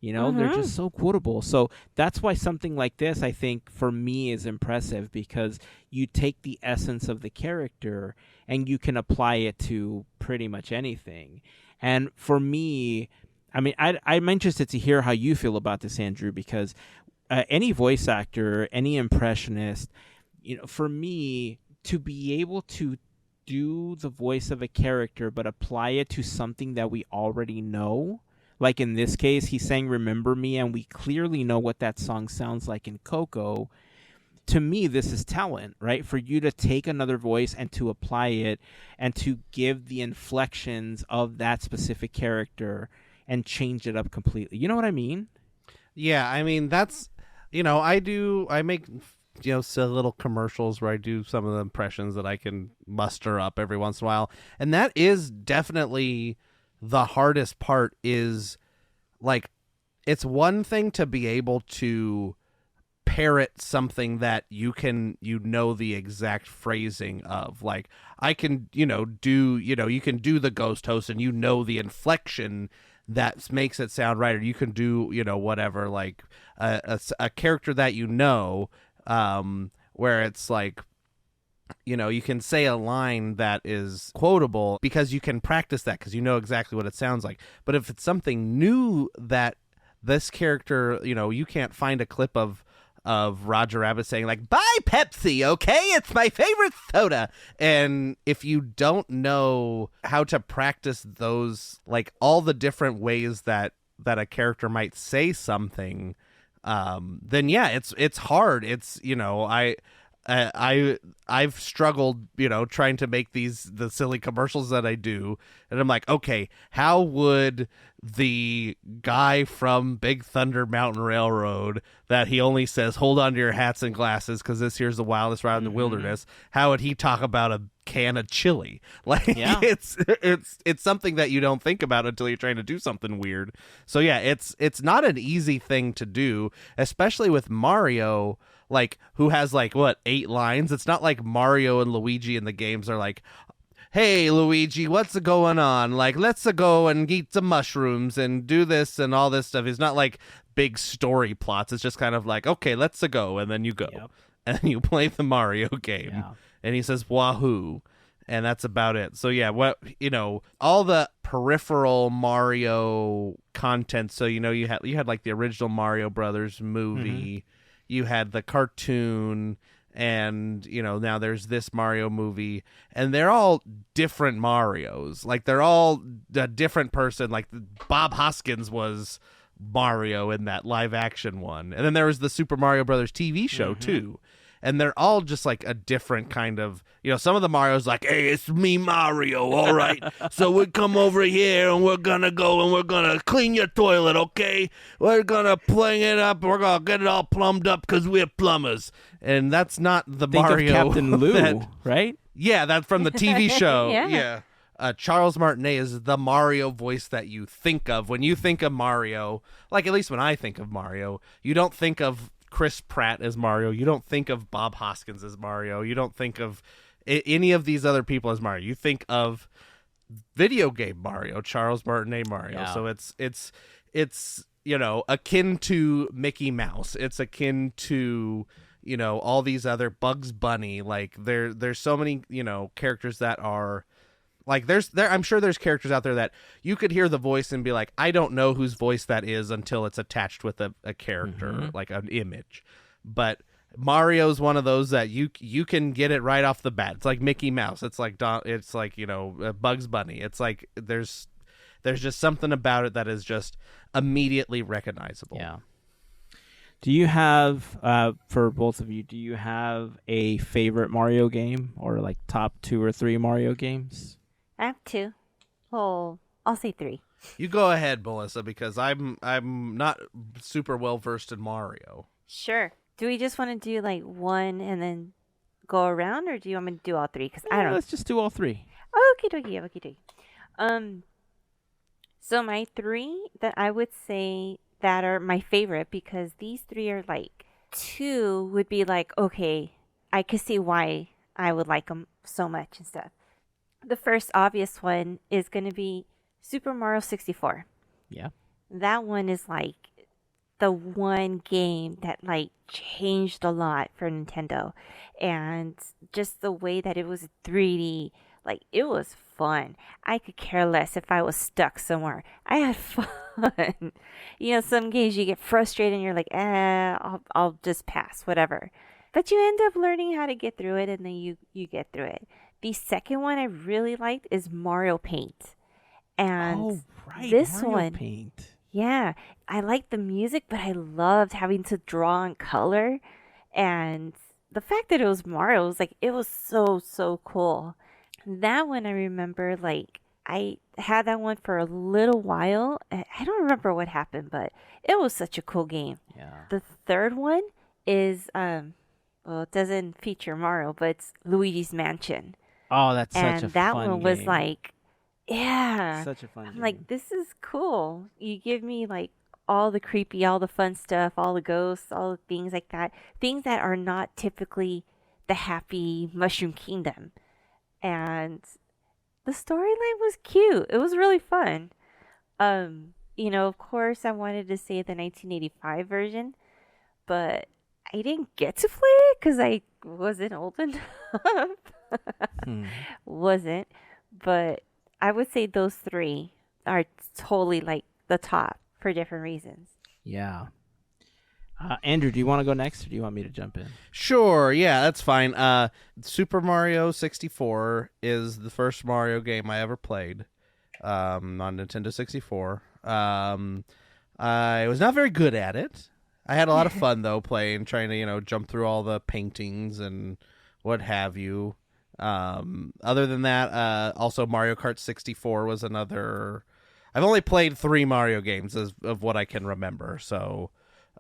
B: You know, they're just so quotable. So that's why something like this, I think, for me is impressive, because you take the essence of the character and you can apply it to pretty much anything. And for me, I mean, I'm interested to hear how you feel about this, Andrew, because any voice actor, any impressionist, you know, for me, to be able to do the voice of a character but apply it to something that we already know. Like in this case, he sang Remember Me, and we clearly know what that song sounds like in Coco. To me, this is talent, right? For you to take another voice and to apply it and to give the inflections of that specific character and change it up completely. You know what I mean?
C: Yeah, I mean, that's, I make, silly little commercials where I do some of the impressions that I can muster up every once in a while. And that is definitely the hardest part is, like, it's one thing to be able to parrot something that you know the exact phrasing of. Like, I can, you can do the ghost host and the inflection that makes it sound right, or you can do, whatever, like a character that where it's like, you can say a line that is quotable because you can practice that because you know exactly what it sounds like. But if it's something new that this character, you can't find a clip of Roger Rabbit saying like, buy Pepsi, okay? It's my favorite soda. And if you don't know how to practice those, like all the different ways that a character might say something, then yeah, it's hard. It's, I've struggled, trying to make the silly commercials that I do. And I'm like, okay, how would the guy from Big Thunder Mountain Railroad that he only says, hold on to your hats and glasses because this here's the wildest ride in the wilderness, how would he talk about a can of chili? Like, yeah. it's something that you don't think about until you're trying to do something weird. So yeah, it's not an easy thing to do, especially with Mario, like, who has like 8 lines. It's not like Mario and Luigi in the games are like, hey Luigi, what's going on? Like, let's go and eat some mushrooms and do this and all this stuff. It's not like big story plots. It's just kind of like, okay, let's go, and then you go. Yep. And then you play the Mario game. Yeah. And he says wahoo, and that's about it. So yeah, all the peripheral Mario content. So you had like the original Mario Brothers movie, you had the cartoon, and now there's this Mario movie, and they're all different Marios. Like, they're all a different person. Like, Bob Hoskins was Mario in that live action one, and then there was the Super Mario Brothers TV show too. And they're all just like a different kind of, some of the Mario's like, hey, it's me, Mario, all right? So we come over here and we're going to go and we're going to clean your toilet, okay? We're going to plumb it up. We're going to get it all plumbed up because we're plumbers. And that's not the
B: Think
C: Mario.
B: Of Captain Lou, right?
C: Yeah, that's from the TV show. Yeah. Charles Martinet is the Mario voice that you think of. When you think of Mario, like at least when I think of Mario, you don't think of Chris Pratt as Mario. You don't think of Bob Hoskins as Mario. You don't think of any of these other people as Mario. You think of video game Mario, Charles Martinet Mario. Yeah. So it's akin to Mickey Mouse. It's akin to all these other Bugs Bunny. Like there's so many characters that are like I'm sure there's characters out there that you could hear the voice and be like, I don't know whose voice that is until it's attached with a character, like an image. But Mario's one of those that you can get it right off the bat. It's like Mickey Mouse. It's like Bugs Bunny. It's like there's just something about it that is just immediately recognizable.
B: Yeah. Do you have, for both of you, do you have a favorite Mario game or like top 2 or 3 Mario games?
D: I have 2. Well, I'll say 3.
C: You go ahead, Melissa, because I'm not super well versed in Mario.
D: Sure. Do we just want to do like one and then go around, or do you want me to do all 3? Because I don't know.
B: Let's just do all 3.
D: Okie dokie. So my 3 that I would say that are my favorite, because these 3 are like, 2 would be like, okay, I could see why I would like them so much and stuff. The first obvious one is going to be Super Mario 64.
B: Yeah.
D: That one is like the one game that like changed a lot for Nintendo. And just the way that it was 3D, like it was fun. I could care less if I was stuck somewhere. I had fun. Some games you get frustrated and you're like, I'll just pass, whatever. But you end up learning how to get through it, and then you get through it. The second one I really liked is Mario Paint. And
B: Oh, right.
D: this
B: Mario
D: one,
B: Paint.
D: yeah, I liked the music, but I loved having to draw in color. And the fact that it was Mario was like, it was so, so cool. That one I remember, like, I had that one for a little while. I don't remember what happened, but it was such a cool game.
B: Yeah.
D: The third one is, well, it doesn't feature Mario, but it's Luigi's Mansion.
B: Oh, that's such
D: And
B: a
D: that
B: fun
D: one was
B: game.
D: like, yeah.
B: Such a fun
D: I'm
B: game.
D: like, this is cool. You give me like all the creepy, all the fun stuff, all the ghosts, all the things like that. Things that are not typically the happy Mushroom Kingdom. And the storyline was cute. It was really fun. Of course I wanted to say the 1985 version, but I didn't get to play it because I wasn't old enough. Wasn't. But I would say those three are totally like the top for different reasons.
B: Yeah. Andrew, do you want to go next, or do you want me to jump in?
C: Sure, yeah, that's fine. Super Mario 64 is the first Mario game I ever played on Nintendo 64. I was not very good at it. I had a lot of fun, though, trying to, jump through all the paintings and what have you. Other than that, also Mario Kart 64 was another... I've only played 3 Mario games of what I can remember, so...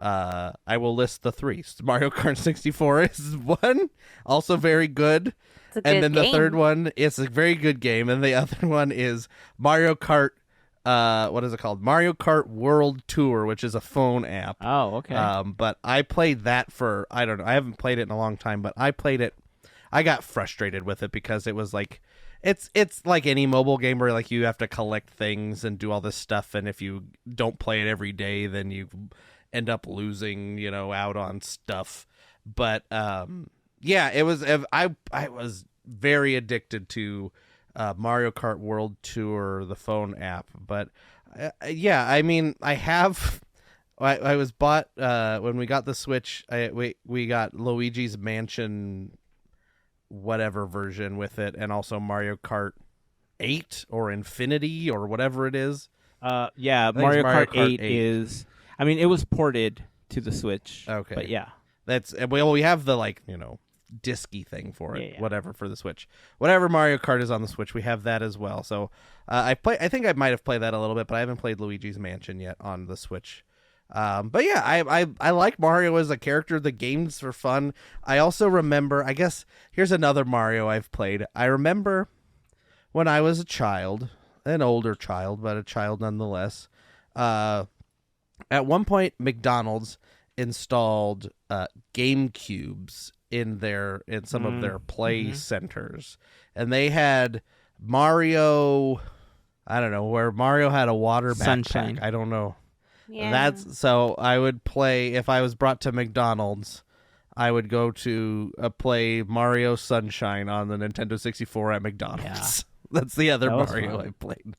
C: I will list the 3. Mario Kart 64 is one, also very good.
D: It's a
C: And
D: good
C: then the
D: game.
C: third one is a very good game. And the other one is Mario Kart, what is it called? Mario Kart World Tour, which is a phone app.
B: Oh, okay.
C: But I played that for, I don't know, I haven't played it in a long time, but I played it. I got frustrated with it because it was like, it's like any mobile game where like you have to collect things and do all this stuff. And if you don't play it every day, then you end up losing, out on stuff. But yeah, it was. I was very addicted to Mario Kart World Tour, the phone app. But yeah, I mean, I was bought when we got the Switch. We got Luigi's Mansion, whatever version with it, and also Mario Kart 8 or Infinity or whatever it is.
B: Yeah,
C: think it's
B: Mario
C: Mario
B: Kart
C: Kart
B: 8
C: 8.
B: is... I mean, it was ported to the Switch.
C: Okay.
B: But yeah.
C: That's we have the disky thing for it,
B: Yeah.
C: whatever for the Switch. Whatever Mario Kart is on the Switch, we have that as well. So I think I might have played that a little bit, but I haven't played Luigi's Mansion yet on the Switch. But yeah, I like Mario as a character. The games were fun. I also remember, I guess here's another Mario I've played. I remember when I was a child, an older child, but a child nonetheless. At one point, McDonald's installed GameCubes in some of their play centers, and they had Mario. I don't know, where Mario had a water
B: Sunshine.
C: backpack. I don't know.
D: Yeah.
C: That's so I would play if I was brought to McDonald's. I would go to play Mario Sunshine on the Nintendo 64 at McDonald's.
B: Yeah.
C: That's the other
B: That was
C: Mario
B: fun.
C: I played.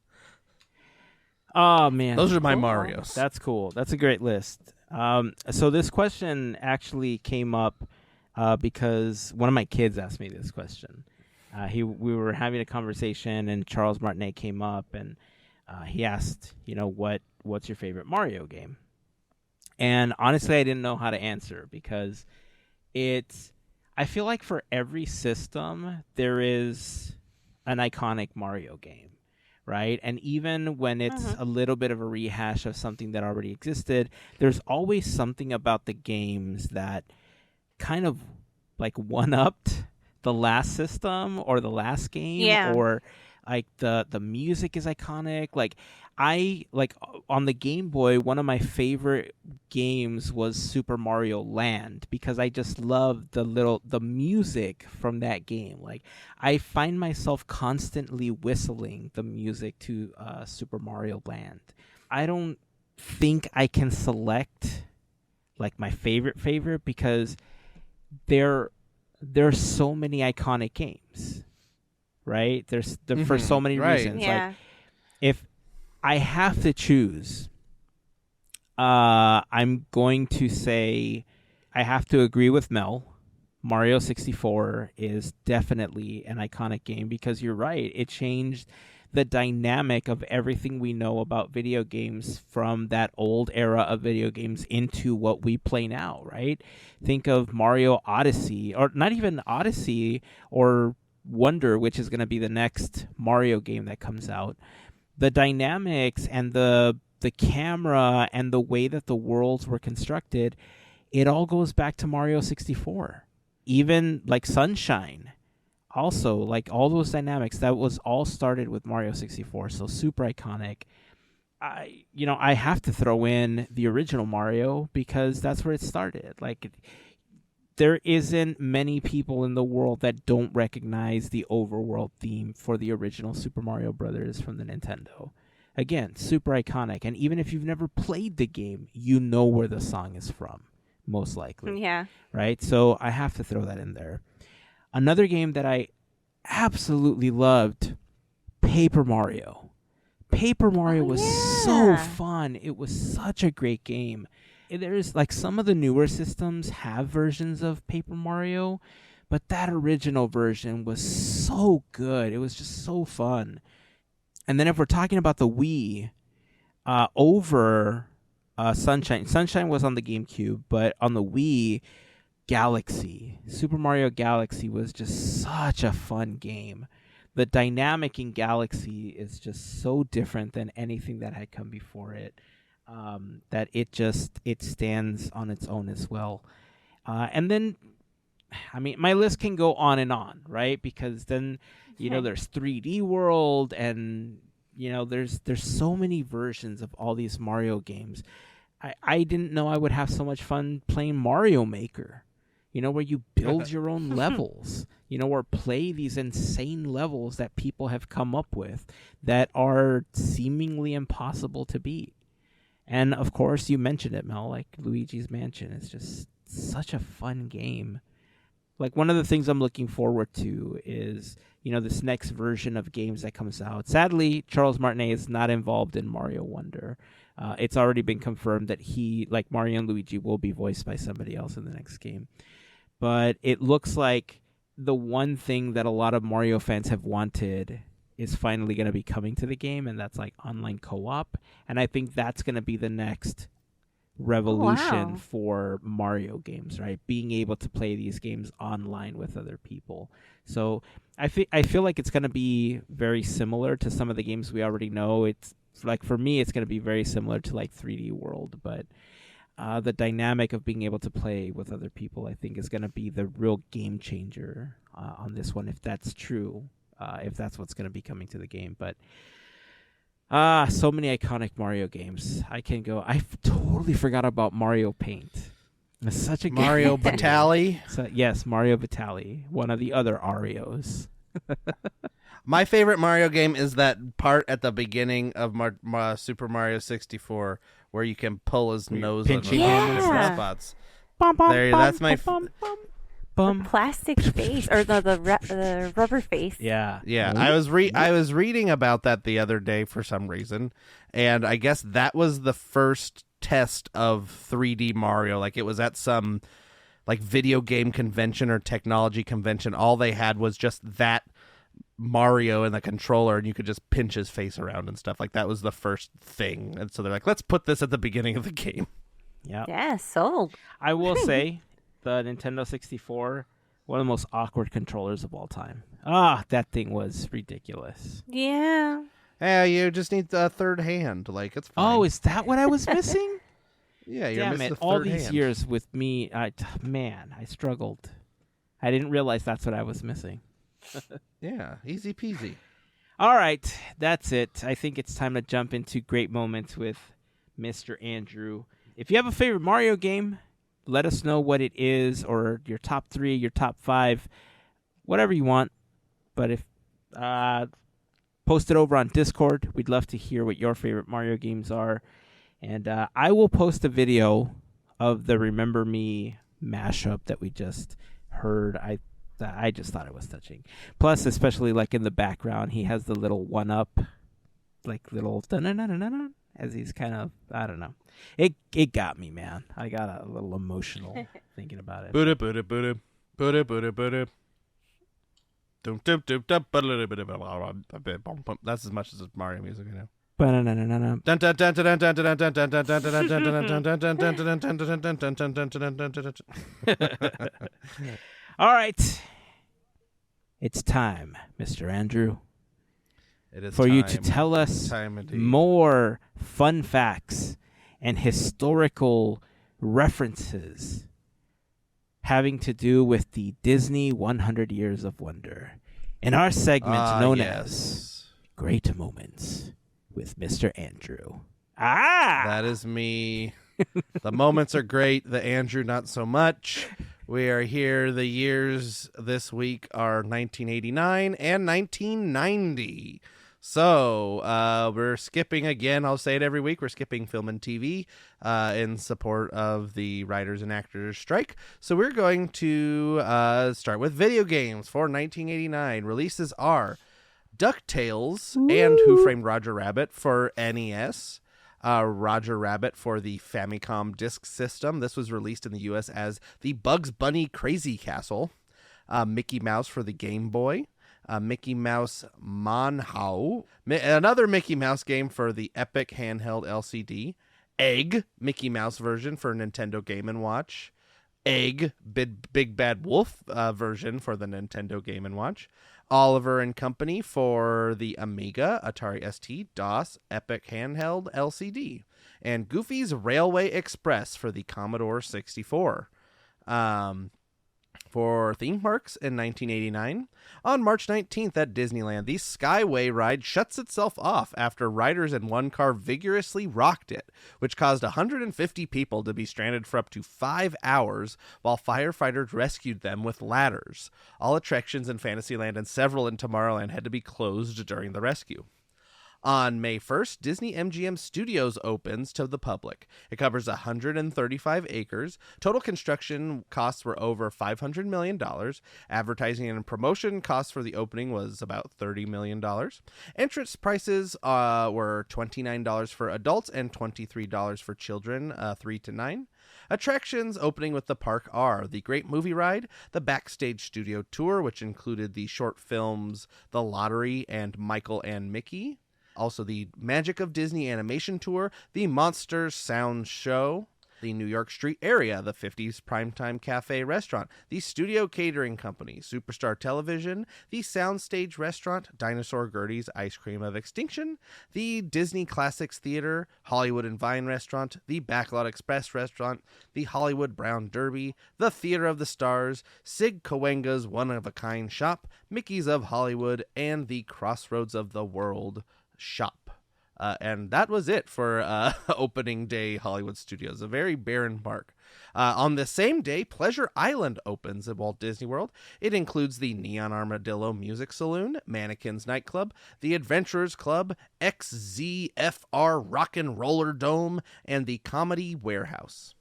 B: Oh, man.
C: Those are my
D: Cool.
C: Marios.
B: That's cool. That's a great list. So this question actually came up because one of my kids asked me this question. We were having a conversation, and Charles Martinet came up, and he asked, what's your favorite Mario game? And honestly, I didn't know how to answer because I feel like for every system, there is an iconic Mario game. Right? And even when it's a little bit of a rehash of something that already existed, there's always something about the games that kind of like one-upped the last system or the last game.
D: Yeah.
B: Or like the music is iconic. Like on the Game Boy, one of my favorite games was Super Mario Land because I just love the music from that game. Like I find myself constantly whistling the music to Super Mario Land. I don't think I can select like my favorite because there's so many iconic games, right? There's for so many
C: Right.
B: reasons.
D: Yeah.
B: Like if I have to choose, I'm going to say I have to agree with Mel. Mario 64 is definitely an iconic game because you're right. It changed the dynamic of everything we know about video games from that old era of video games into what we play now, right? Think of Mario Odyssey, or not even Odyssey, or Wonder, which is going to be the next Mario game that comes out. The dynamics and the camera and the way that the worlds were constructed, it all goes back to Mario 64. Even like Sunshine, also like all those dynamics, that was all started with Mario 64. So super iconic. I have to throw in the original Mario because that's where it started. Like, there isn't many people in the world that don't recognize the overworld theme for the original Super Mario Brothers from the Nintendo. Again, super iconic. And even if you've never played the game, you know where the song is from, most likely.
D: Yeah.
B: Right? So I have to throw that in there. Another game that I absolutely loved, Paper Mario. Paper Mario was so fun. It was such a great game. There's like some of the newer systems have versions of Paper Mario, but that original version was so good. It was just so fun. And then if we're talking about the Wii, over Sunshine. Sunshine was on the GameCube, but on the Wii, Galaxy. Super Mario Galaxy was just such a fun game. The dynamic in Galaxy is just so different than anything that had come before it, that it stands on its own as well. And then, I mean, my list can go on, right? Because then, there's 3D World, and there's so many versions of all these Mario games. I didn't know I would have so much fun playing Mario Maker, where you build your own levels, or play these insane levels that people have come up with that are seemingly impossible to beat. And of course, you mentioned it, Mel, like Luigi's Mansion. It's just such a fun game. Like, one of the things I'm looking forward to is, this next version of games that comes out. Sadly, Charles Martinet is not involved in Mario Wonder. It's already been confirmed that he, like Mario and Luigi, will be voiced by somebody else in the next game. But it looks like the one thing that a lot of Mario fans have wanted is finally going to be coming to the game, and that's like online co-op. And I think that's going to be the next revolution for Mario games, right? Being able to play these games online with other people. So I feel like it's going to be very similar to some of the games we already know. It's like, for me, it's going to be very similar to like 3D World, but the dynamic of being able to play with other people, I think, is going to be the real game changer on this one, if that's true, if that's what's going to be coming to the game. But so many iconic Mario games. I totally forgot about Mario Paint. It's such a
C: Mario Batali.
B: So, yes, Mario Batali, one of the other Arios.
C: My favorite Mario game is that part at the beginning of Super Mario 64 where you can pull his nose on different spots. That's my
D: the plastic face, or the rubber face.
C: Yeah. I was reading about that the other day for some reason, and I guess that was the first test of 3D Mario. Like, it was at some like video game convention or technology convention. All they had was just that Mario and the controller, and you could just pinch his face around and stuff. Like, that was the first thing. And so they're like, let's put this at the beginning of the game.
D: Yeah, sold.
B: I will say, the Nintendo 64, one of the most awkward controllers of all time. That thing was ridiculous.
D: Yeah.
C: Yeah, you just need a third hand. Like, it's fine.
B: Oh, is that what I was missing?
C: Yeah, you're
B: Damn
C: missing
B: it.
C: the third
B: All these
C: hand.
B: years with me, I struggled. I didn't realize that's what I was missing.
C: Yeah, easy peasy.
B: All right, that's it. I think it's time to jump into great moments with Mr. Andrew. If you have a favorite Mario game, let us know what it is, or your top 3, your top 5, whatever you want. But if post it over on Discord. We'd love to hear what your favorite Mario games are. And I will post a video of the Remember Me mashup that we just heard. I just thought it was touching. Plus, especially like in the background, he has the little one-up, like little dun-dun-dun-dun-dun, as he's kind of, I don't know. It got me, man. I got a little emotional thinking about it.
C: Buddha. That's as much as Mario music I know.
B: Ba-na-na-na-na-na. All right. It's time, Mr. Andrew,
C: It is
B: for you to
C: time.
B: tell us
C: Time indeed.
B: more fun facts and historical references having to do with the Disney 100 Years of Wonder in our segment known as Great Moments with Mr. Andrew.
C: That is me. The moments are great. The Andrew, not so much. We are here. The years this week are 1989 and 1990. So we're skipping again. I'll say it every week. We're skipping film and TV in support of the writers and actors strike. So we're going to start with video games for 1989. Releases are DuckTales and Who Framed Roger Rabbit for NES. Roger Rabbit for the Famicom Disk System. This was released in the U.S. as the Bugs Bunny Crazy Castle. Mickey Mouse for the Game Boy. Mickey Mouse Manhao. Another Mickey Mouse game for the Epic handheld LCD. Egg, Mickey Mouse version for Nintendo Game & Watch. Egg, Big Bad Wolf version for the Nintendo Game & Watch. Oliver and Company for the Amiga, Atari ST, DOS, Epic handheld LCD. And Goofy's Railway Express for the Commodore 64. For theme parks in 1989, on March 19th at Disneyland, the Skyway ride shuts itself off after riders in one car vigorously rocked it, which caused 150 people to be stranded for up to 5 hours while firefighters rescued them with ladders. All attractions in Fantasyland and several in Tomorrowland had to be closed during the rescue. On May 1st, Disney MGM Studios opens to the public. It covers 135 acres. Total construction costs were over $500 million. Advertising and promotion costs for the opening was about $30 million. Entrance prices were $29 for adults and $23 for children 3 to 9. Attractions opening with the park are the Great Movie Ride, the Backstage Studio Tour, which included the short films The Lottery and Michael and Mickey. Also, the Magic of Disney Animation Tour, the Monsters Sound Show, the New York Street Area, the 50s Primetime Cafe Restaurant, the Studio Catering Company, Superstar Television, the Soundstage Restaurant, Dinosaur Gertie's Ice Cream of Extinction, the Disney Classics Theater, Hollywood and Vine Restaurant, the Backlot Express Restaurant, the Hollywood Brown Derby, the Theater of the Stars, Sig Cahuenga's One-of-a-Kind Shop, Mickey's of Hollywood, and the Crossroads of the World Shop. And that was it for opening day Hollywood Studios, a very barren park. On the same day, Pleasure Island opens at Walt Disney World. It includes the Neon Armadillo Music Saloon, Mannequins Nightclub, the Adventurers Club, XZFR Rock and Roller Dome, and the Comedy Warehouse.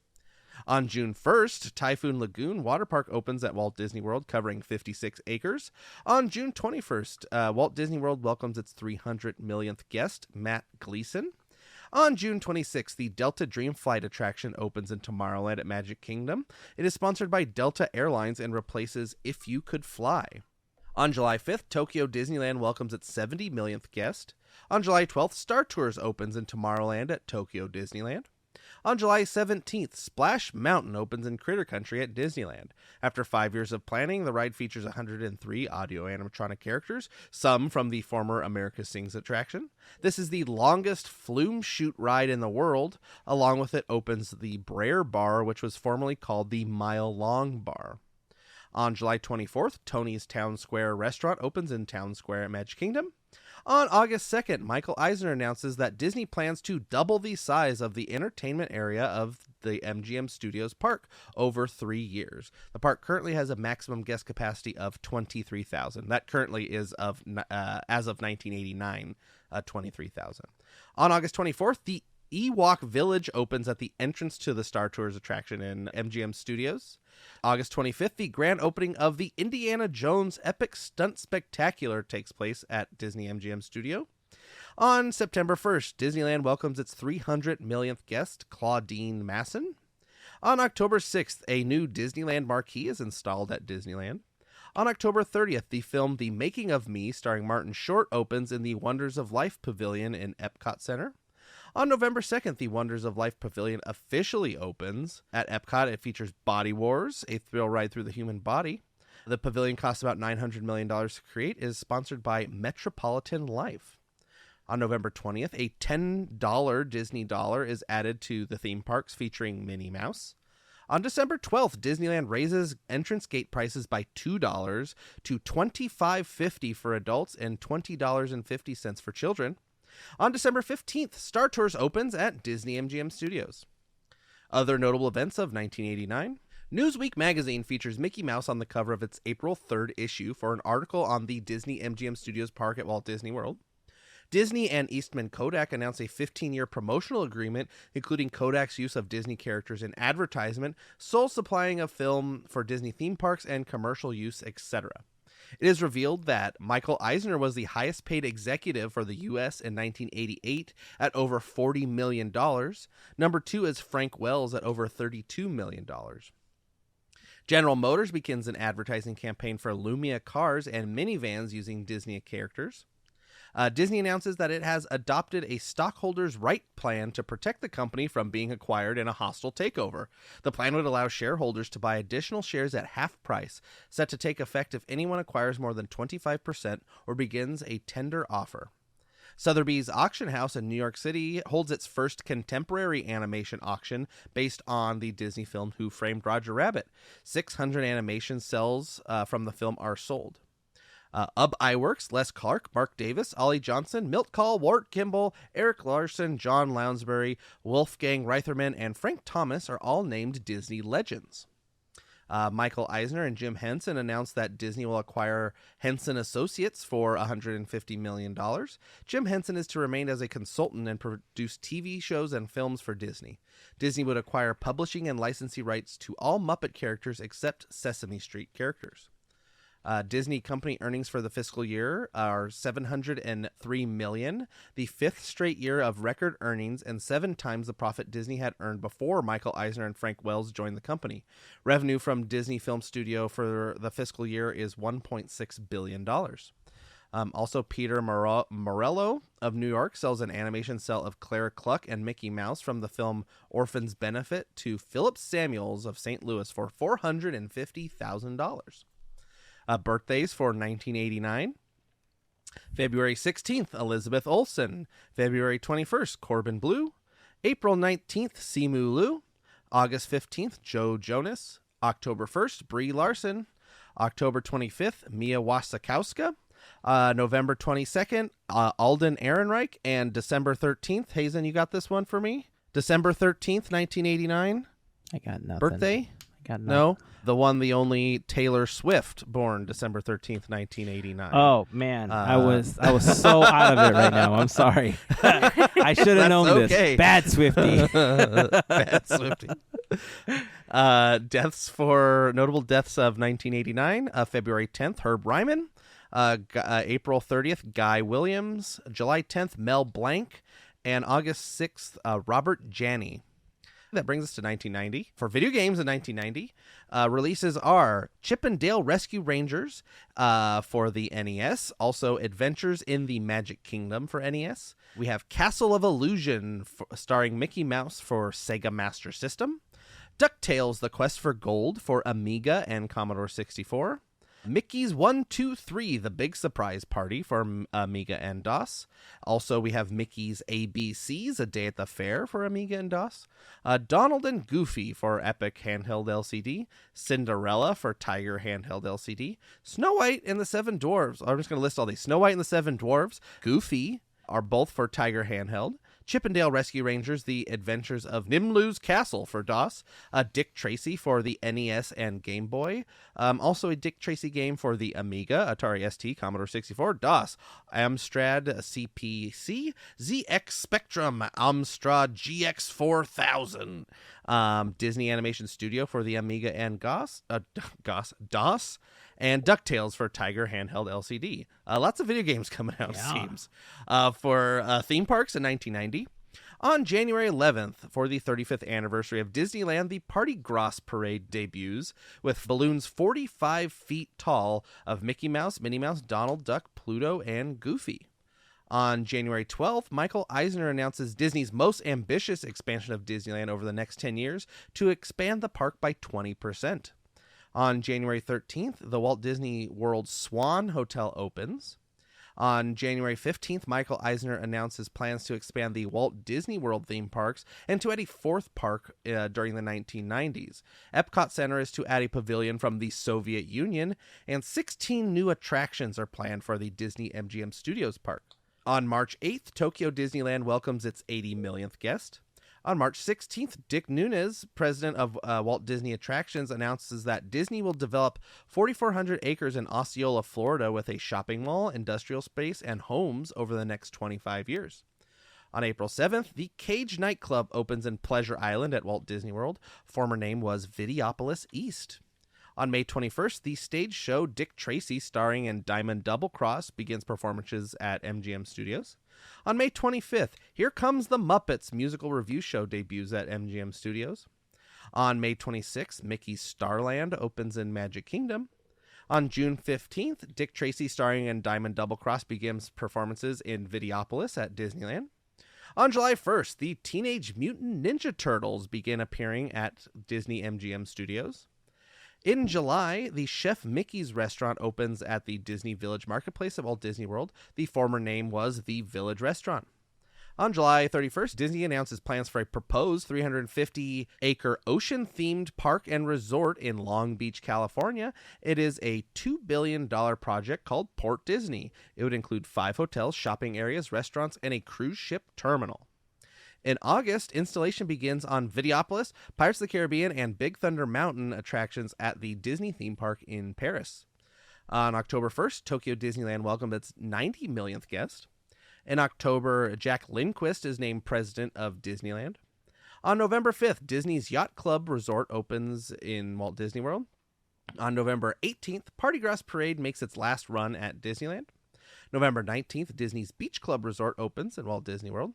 C: On June 1st, Typhoon Lagoon Water Park opens at Walt Disney World, covering 56 acres. On June 21st, Walt Disney World welcomes its 300 millionth guest, Matt Gleason. On June 26th, the Delta Dream Flight attraction opens in Tomorrowland at Magic Kingdom. It is sponsored by Delta Airlines and replaces If You Could Fly. On July 5th, Tokyo Disneyland welcomes its 70 millionth guest. On July 12th, Star Tours opens in Tomorrowland at Tokyo Disneyland. On July 17th, Splash Mountain opens in Critter Country at Disneyland. After 5 years of planning, the ride features 103 audio animatronic characters, some from the former America Sings attraction. This is the longest flume chute ride in the world. Along with it opens the Brer Bar, which was formerly called the Mile Long Bar. On July 24th, Tony's Town Square restaurant opens in Town Square at Magic Kingdom. On August 2nd, Michael Eisner announces that Disney plans to double the size of the entertainment area of the MGM Studios park over 3 years. The park currently has a maximum guest capacity of 23,000. That currently is as of 1989, 23,000. On August 24th, the Ewok Village opens at the entrance to the Star Tours attraction in MGM Studios. August 25th, the grand opening of the Indiana Jones Epic Stunt Spectacular takes place at Disney MGM Studio. On September 1st, Disneyland welcomes its 300 millionth guest, Claudine Masson. On October 6th, a new Disneyland marquee is installed at Disneyland. On October 30th, the film The Making of Me, starring Martin Short, opens in the Wonders of Life Pavilion in Epcot Center. On November 2nd, the Wonders of Life Pavilion officially opens at Epcot. It features Body Wars, a thrill ride through the human body. The pavilion costs about $900 million to create, is sponsored by Metropolitan Life. On November 20th, a $10 Disney dollar is added to the theme parks featuring Minnie Mouse. On December 12th, Disneyland raises entrance gate prices by $2 to $25.50 for adults and $20.50 for children. On December 15th, Star Tours opens at Disney MGM Studios. Other notable events of 1989. Newsweek magazine features Mickey Mouse on the cover of its April 3rd issue for an article on the Disney MGM Studios park at Walt Disney World. Disney and Eastman Kodak announced a 15-year promotional agreement, including Kodak's use of Disney characters in advertisement, sole supplying of film for Disney theme parks, and commercial use, etc. It is revealed that Michael Eisner was the highest-paid executive for the U.S. in 1988 at over $40 million. Number 2 is Frank Wells at over $32 million. General Motors begins an advertising campaign for Lumia cars and minivans using Disney characters. Disney announces that it has adopted a stockholders' right plan to protect the company from being acquired in a hostile takeover. The plan would allow shareholders to buy additional shares at half price, set to take effect if anyone acquires more than 25% or begins a tender offer. Sotheby's Auction House in New York City holds its first contemporary animation auction based on the Disney film Who Framed Roger Rabbit. 600 animation cells from the film are sold. Ub Iwerks, Les Clark, Mark Davis, Ollie Johnson, Milt Call, Wart Kimball, Eric Larson, John Lounsbury, Wolfgang Reitherman, and Frank Thomas are all named Disney legends. Michael Eisner and Jim Henson announced that Disney will acquire Henson Associates for $150 million. Jim Henson is to remain as a consultant and produce TV shows and films for Disney. Disney would acquire publishing and licensing rights to all Muppet characters except Sesame Street characters. Disney company earnings for the fiscal year are $703 million, the 5th straight year of record earnings and 7 times the profit Disney had earned before Michael Eisner and Frank Wells joined the company. Revenue from Disney Film Studio for the fiscal year is $1.6 billion. Also, Peter Morello of New York sells an animation cell of Clara Cluck and Mickey Mouse from the film Orphan's Benefit to Philip Samuels of St. Louis for $450,000. Birthdays for 1989. February 16th, Elizabeth Olsen. February 21st, Corbin Bleu. April 19th, Simu Liu. August 15th, Joe Jonas. October 1st, Brie Larson. October 25th, Mia Wasikowska. November 22nd, Alden Ehrenreich. And December 13th, Heyzen, you got this one for me? December 13th, 1989.
B: I got nothing.
C: Birthday?
B: Got nothing.
C: No, the one, the only Taylor Swift, born December 13th, 1989.
B: Oh man, I was so out of it right now. I'm sorry. I should have known
C: okay.
B: this. Bad Swifty.
C: Bad Swifty. Notable deaths of 1989. February 10th, Herb Ryman. April 30th, Guy Williams. July 10th, Mel Blanc. And August 6th, Robert Janney. That brings us to 1990. For video games in 1990, releases are Chip and Dale Rescue Rangers for the NES. Also, Adventures in the Magic Kingdom for NES. We have Castle of Illusion starring Mickey Mouse for Sega Master System. DuckTales: The Quest for Gold for Amiga and Commodore 64. Mickey's 1, 2, 3, The Big Surprise Party for Amiga and DOS. Also, we have Mickey's ABCs, A Day at the Fair for Amiga and DOS. Donald and Goofy for Epic Handheld LCD. Cinderella for Tiger Handheld LCD. Snow White and the Seven Dwarfs. I'm just going to list all these. Snow White and the Seven Dwarfs. Goofy are both for Tiger Handheld. Chip and Dale Rescue Rangers, The Adventures of Nimlu's Castle for DOS. Dick Tracy for the NES and Game Boy. Also a Dick Tracy game for the Amiga, Atari ST, Commodore 64, DOS. Amstrad CPC, ZX Spectrum, Amstrad GX4000. Disney Animation Studio for the Amiga and DOS. And DuckTales for Tiger Handheld LCD. Lots of video games coming out, it seems. For theme parks in 1990, On January 11th, for the 35th anniversary of Disneyland, the Party Gross Parade debuts with balloons 45 feet tall of Mickey Mouse, Minnie Mouse, Donald Duck, Pluto, and Goofy. On January 12th, Michael Eisner announces Disney's most ambitious expansion of Disneyland over the next 10 years to expand the park by 20%. On January 13th, the Walt Disney World Swan Hotel opens. On January 15th, Michael Eisner announces plans to expand the Walt Disney World theme parks and to add a fourth park during the 1990s. Epcot Center is to add a pavilion from the Soviet Union, and 16 new attractions are planned for the Disney MGM Studios park. On March 8th, Tokyo Disneyland welcomes its 80 millionth guest. On March 16th, Dick Nunes, president of Walt Disney Attractions, announces that Disney will develop 4,400 acres in Osceola, Florida, with a shopping mall, industrial space, and homes over the next 25 years. On April 7th, the Cage nightclub opens in Pleasure Island at Walt Disney World. Former name was Videopolis East. On May 21st, the stage show Dick Tracy, starring in Diamond Double Cross, begins performances at MGM Studios. On May 25th, Here Comes the Muppets musical review show debuts at MGM Studios. On May 26th, Mickey's Starland opens in Magic Kingdom. On June 15th, Dick Tracy, starring in Diamond Double Cross, begins performances in Videopolis at Disneyland. On July 1st, the Teenage Mutant Ninja Turtles begin appearing at Disney MGM Studios. In July, the Chef Mickey's restaurant opens at the Disney Village Marketplace at Walt Disney World. The former name was the Village Restaurant. On July 31st, Disney announces plans for a proposed 350-acre ocean-themed park and resort in Long Beach, California. It is a $2 billion project called Port Disney. It would include 5 hotels, shopping areas, restaurants, and a cruise ship terminal. In August, installation begins on Videopolis, Pirates of the Caribbean, and Big Thunder Mountain attractions at the Disney theme park in Paris. On October 1st, Tokyo Disneyland welcomed its 90 millionth guest. In October, Jack Lindquist is named president of Disneyland. On November 5th, Disney's Yacht Club Resort opens in Walt Disney World. On November 18th, Party Gross Parade makes its last run at Disneyland. November 19th, Disney's Beach Club Resort opens in Walt Disney World.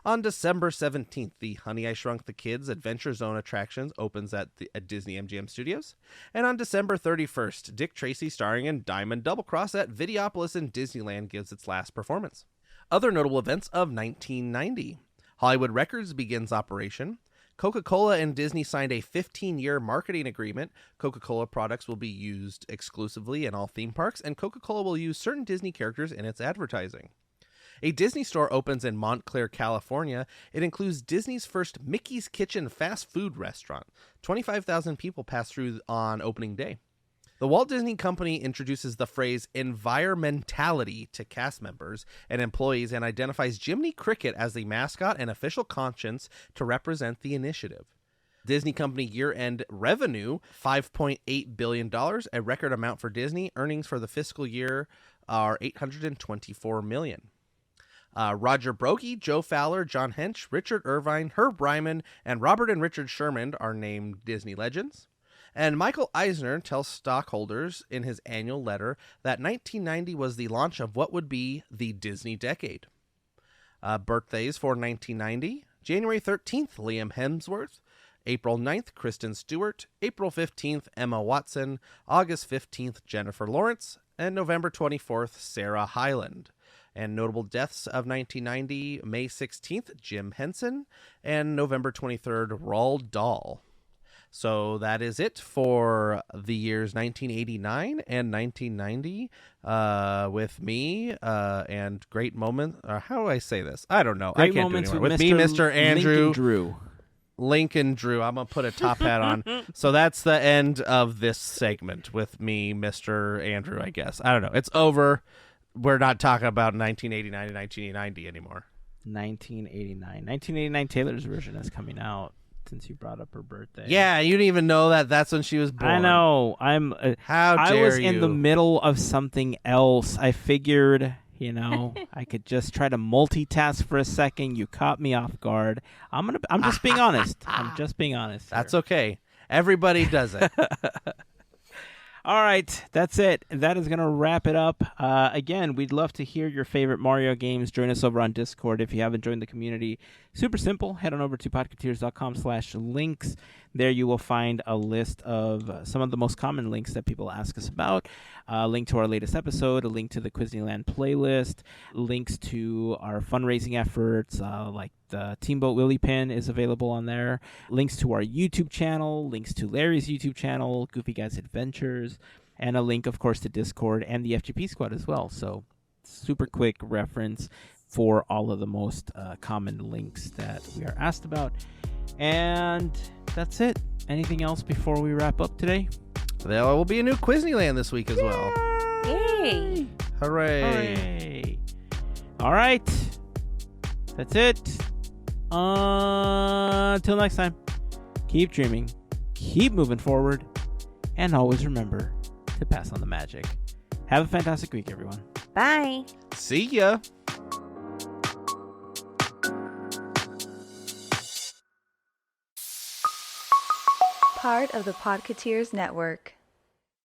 C: On December 17th, the Honey, I Shrunk the Kids Adventure Zone attractions opens at Disney MGM Studios. And on December 31st, Dick Tracy, starring in Diamond Double Cross at Videopolis in Disneyland, gives its last performance. Other notable events of 1990. Hollywood Records begins operation. Coca-Cola and Disney signed a 15-year marketing agreement. Coca-Cola products will be used exclusively in all theme parks, and Coca-Cola will use certain Disney characters in its advertising. A Disney store opens in Montclair, California. It includes Disney's first Mickey's Kitchen fast food restaurant. 25,000 people pass through on opening day. The Walt Disney Company introduces the phrase environmentality to cast members and employees and identifies Jiminy Cricket as the mascot and official conscience to represent the initiative. Disney Company year-end revenue, $5.8 billion, a record amount for Disney. Earnings for the fiscal year are $824 million. Roger Broggie, Joe Fowler, John Hench, Richard Irvine, Herb Ryman, and Robert and Richard Sherman are named Disney legends. And Michael Eisner tells stockholders in his annual letter that 1990 was the launch of what would be the Disney decade. Birthdays for 1990. January 13th, Liam Hemsworth. April 9th, Kristen Stewart. April 15th, Emma Watson. August 15th, Jennifer Lawrence. And November 24th, Sarah Hyland. And notable deaths of 1990, May 16th, Jim Henson, and November 23rd, Roald Dahl. So that is it for the years 1989 and 1990 with me and great moments. How do I say this? I don't know.
B: Great
C: I can't
B: moments
C: do it anymore.
B: with
C: Me, Mr. Andrew.
B: Lincoln Drew.
C: Lincoln Drew. I'm going to put a top hat on. So that's the end of this segment with me, Mr. Andrew, I guess. I don't know. It's over. We're not talking about 1989 and 1990 anymore.
B: 1989. Taylor's version is coming out since you brought up her birthday.
C: Yeah, you didn't even know that that's when she was born.
B: I know.
C: How dare you?
B: I was in the middle of something else. I figured, I could just try to multitask for a second. You caught me off guard. I'm just being honest. I'm just being honest.
C: That's okay. Everybody does it.
B: All right, that's it. That is going to wrap it up. Again, we'd love to hear your favorite Mario games. Join us over on Discord. If you haven't joined the community, Super simple. Head on over to podketeers.com/links. There you will find a list of some of the most common links that people ask us about. A link to our latest episode, a link to the Quizneyland playlist, links to our fundraising efforts, like the Teamboat Willy Pin is available on there, links to our YouTube channel, links to Larry's YouTube channel, Goofy Guys Adventures, and a link, of course, to Discord and the FGP Squad as well. So super quick reference for all of the most common links that we are asked about. And that's it. Anything else before we wrap up today?
C: There will be a new Quizneyland this week as well.
D: Yay!
C: Hooray.
B: Hooray. All right. That's it. Until next time, keep dreaming, keep moving forward, and always remember to pass on the magic. Have a fantastic week, everyone.
D: Bye.
C: See ya.
A: Part of the Podketeers Network.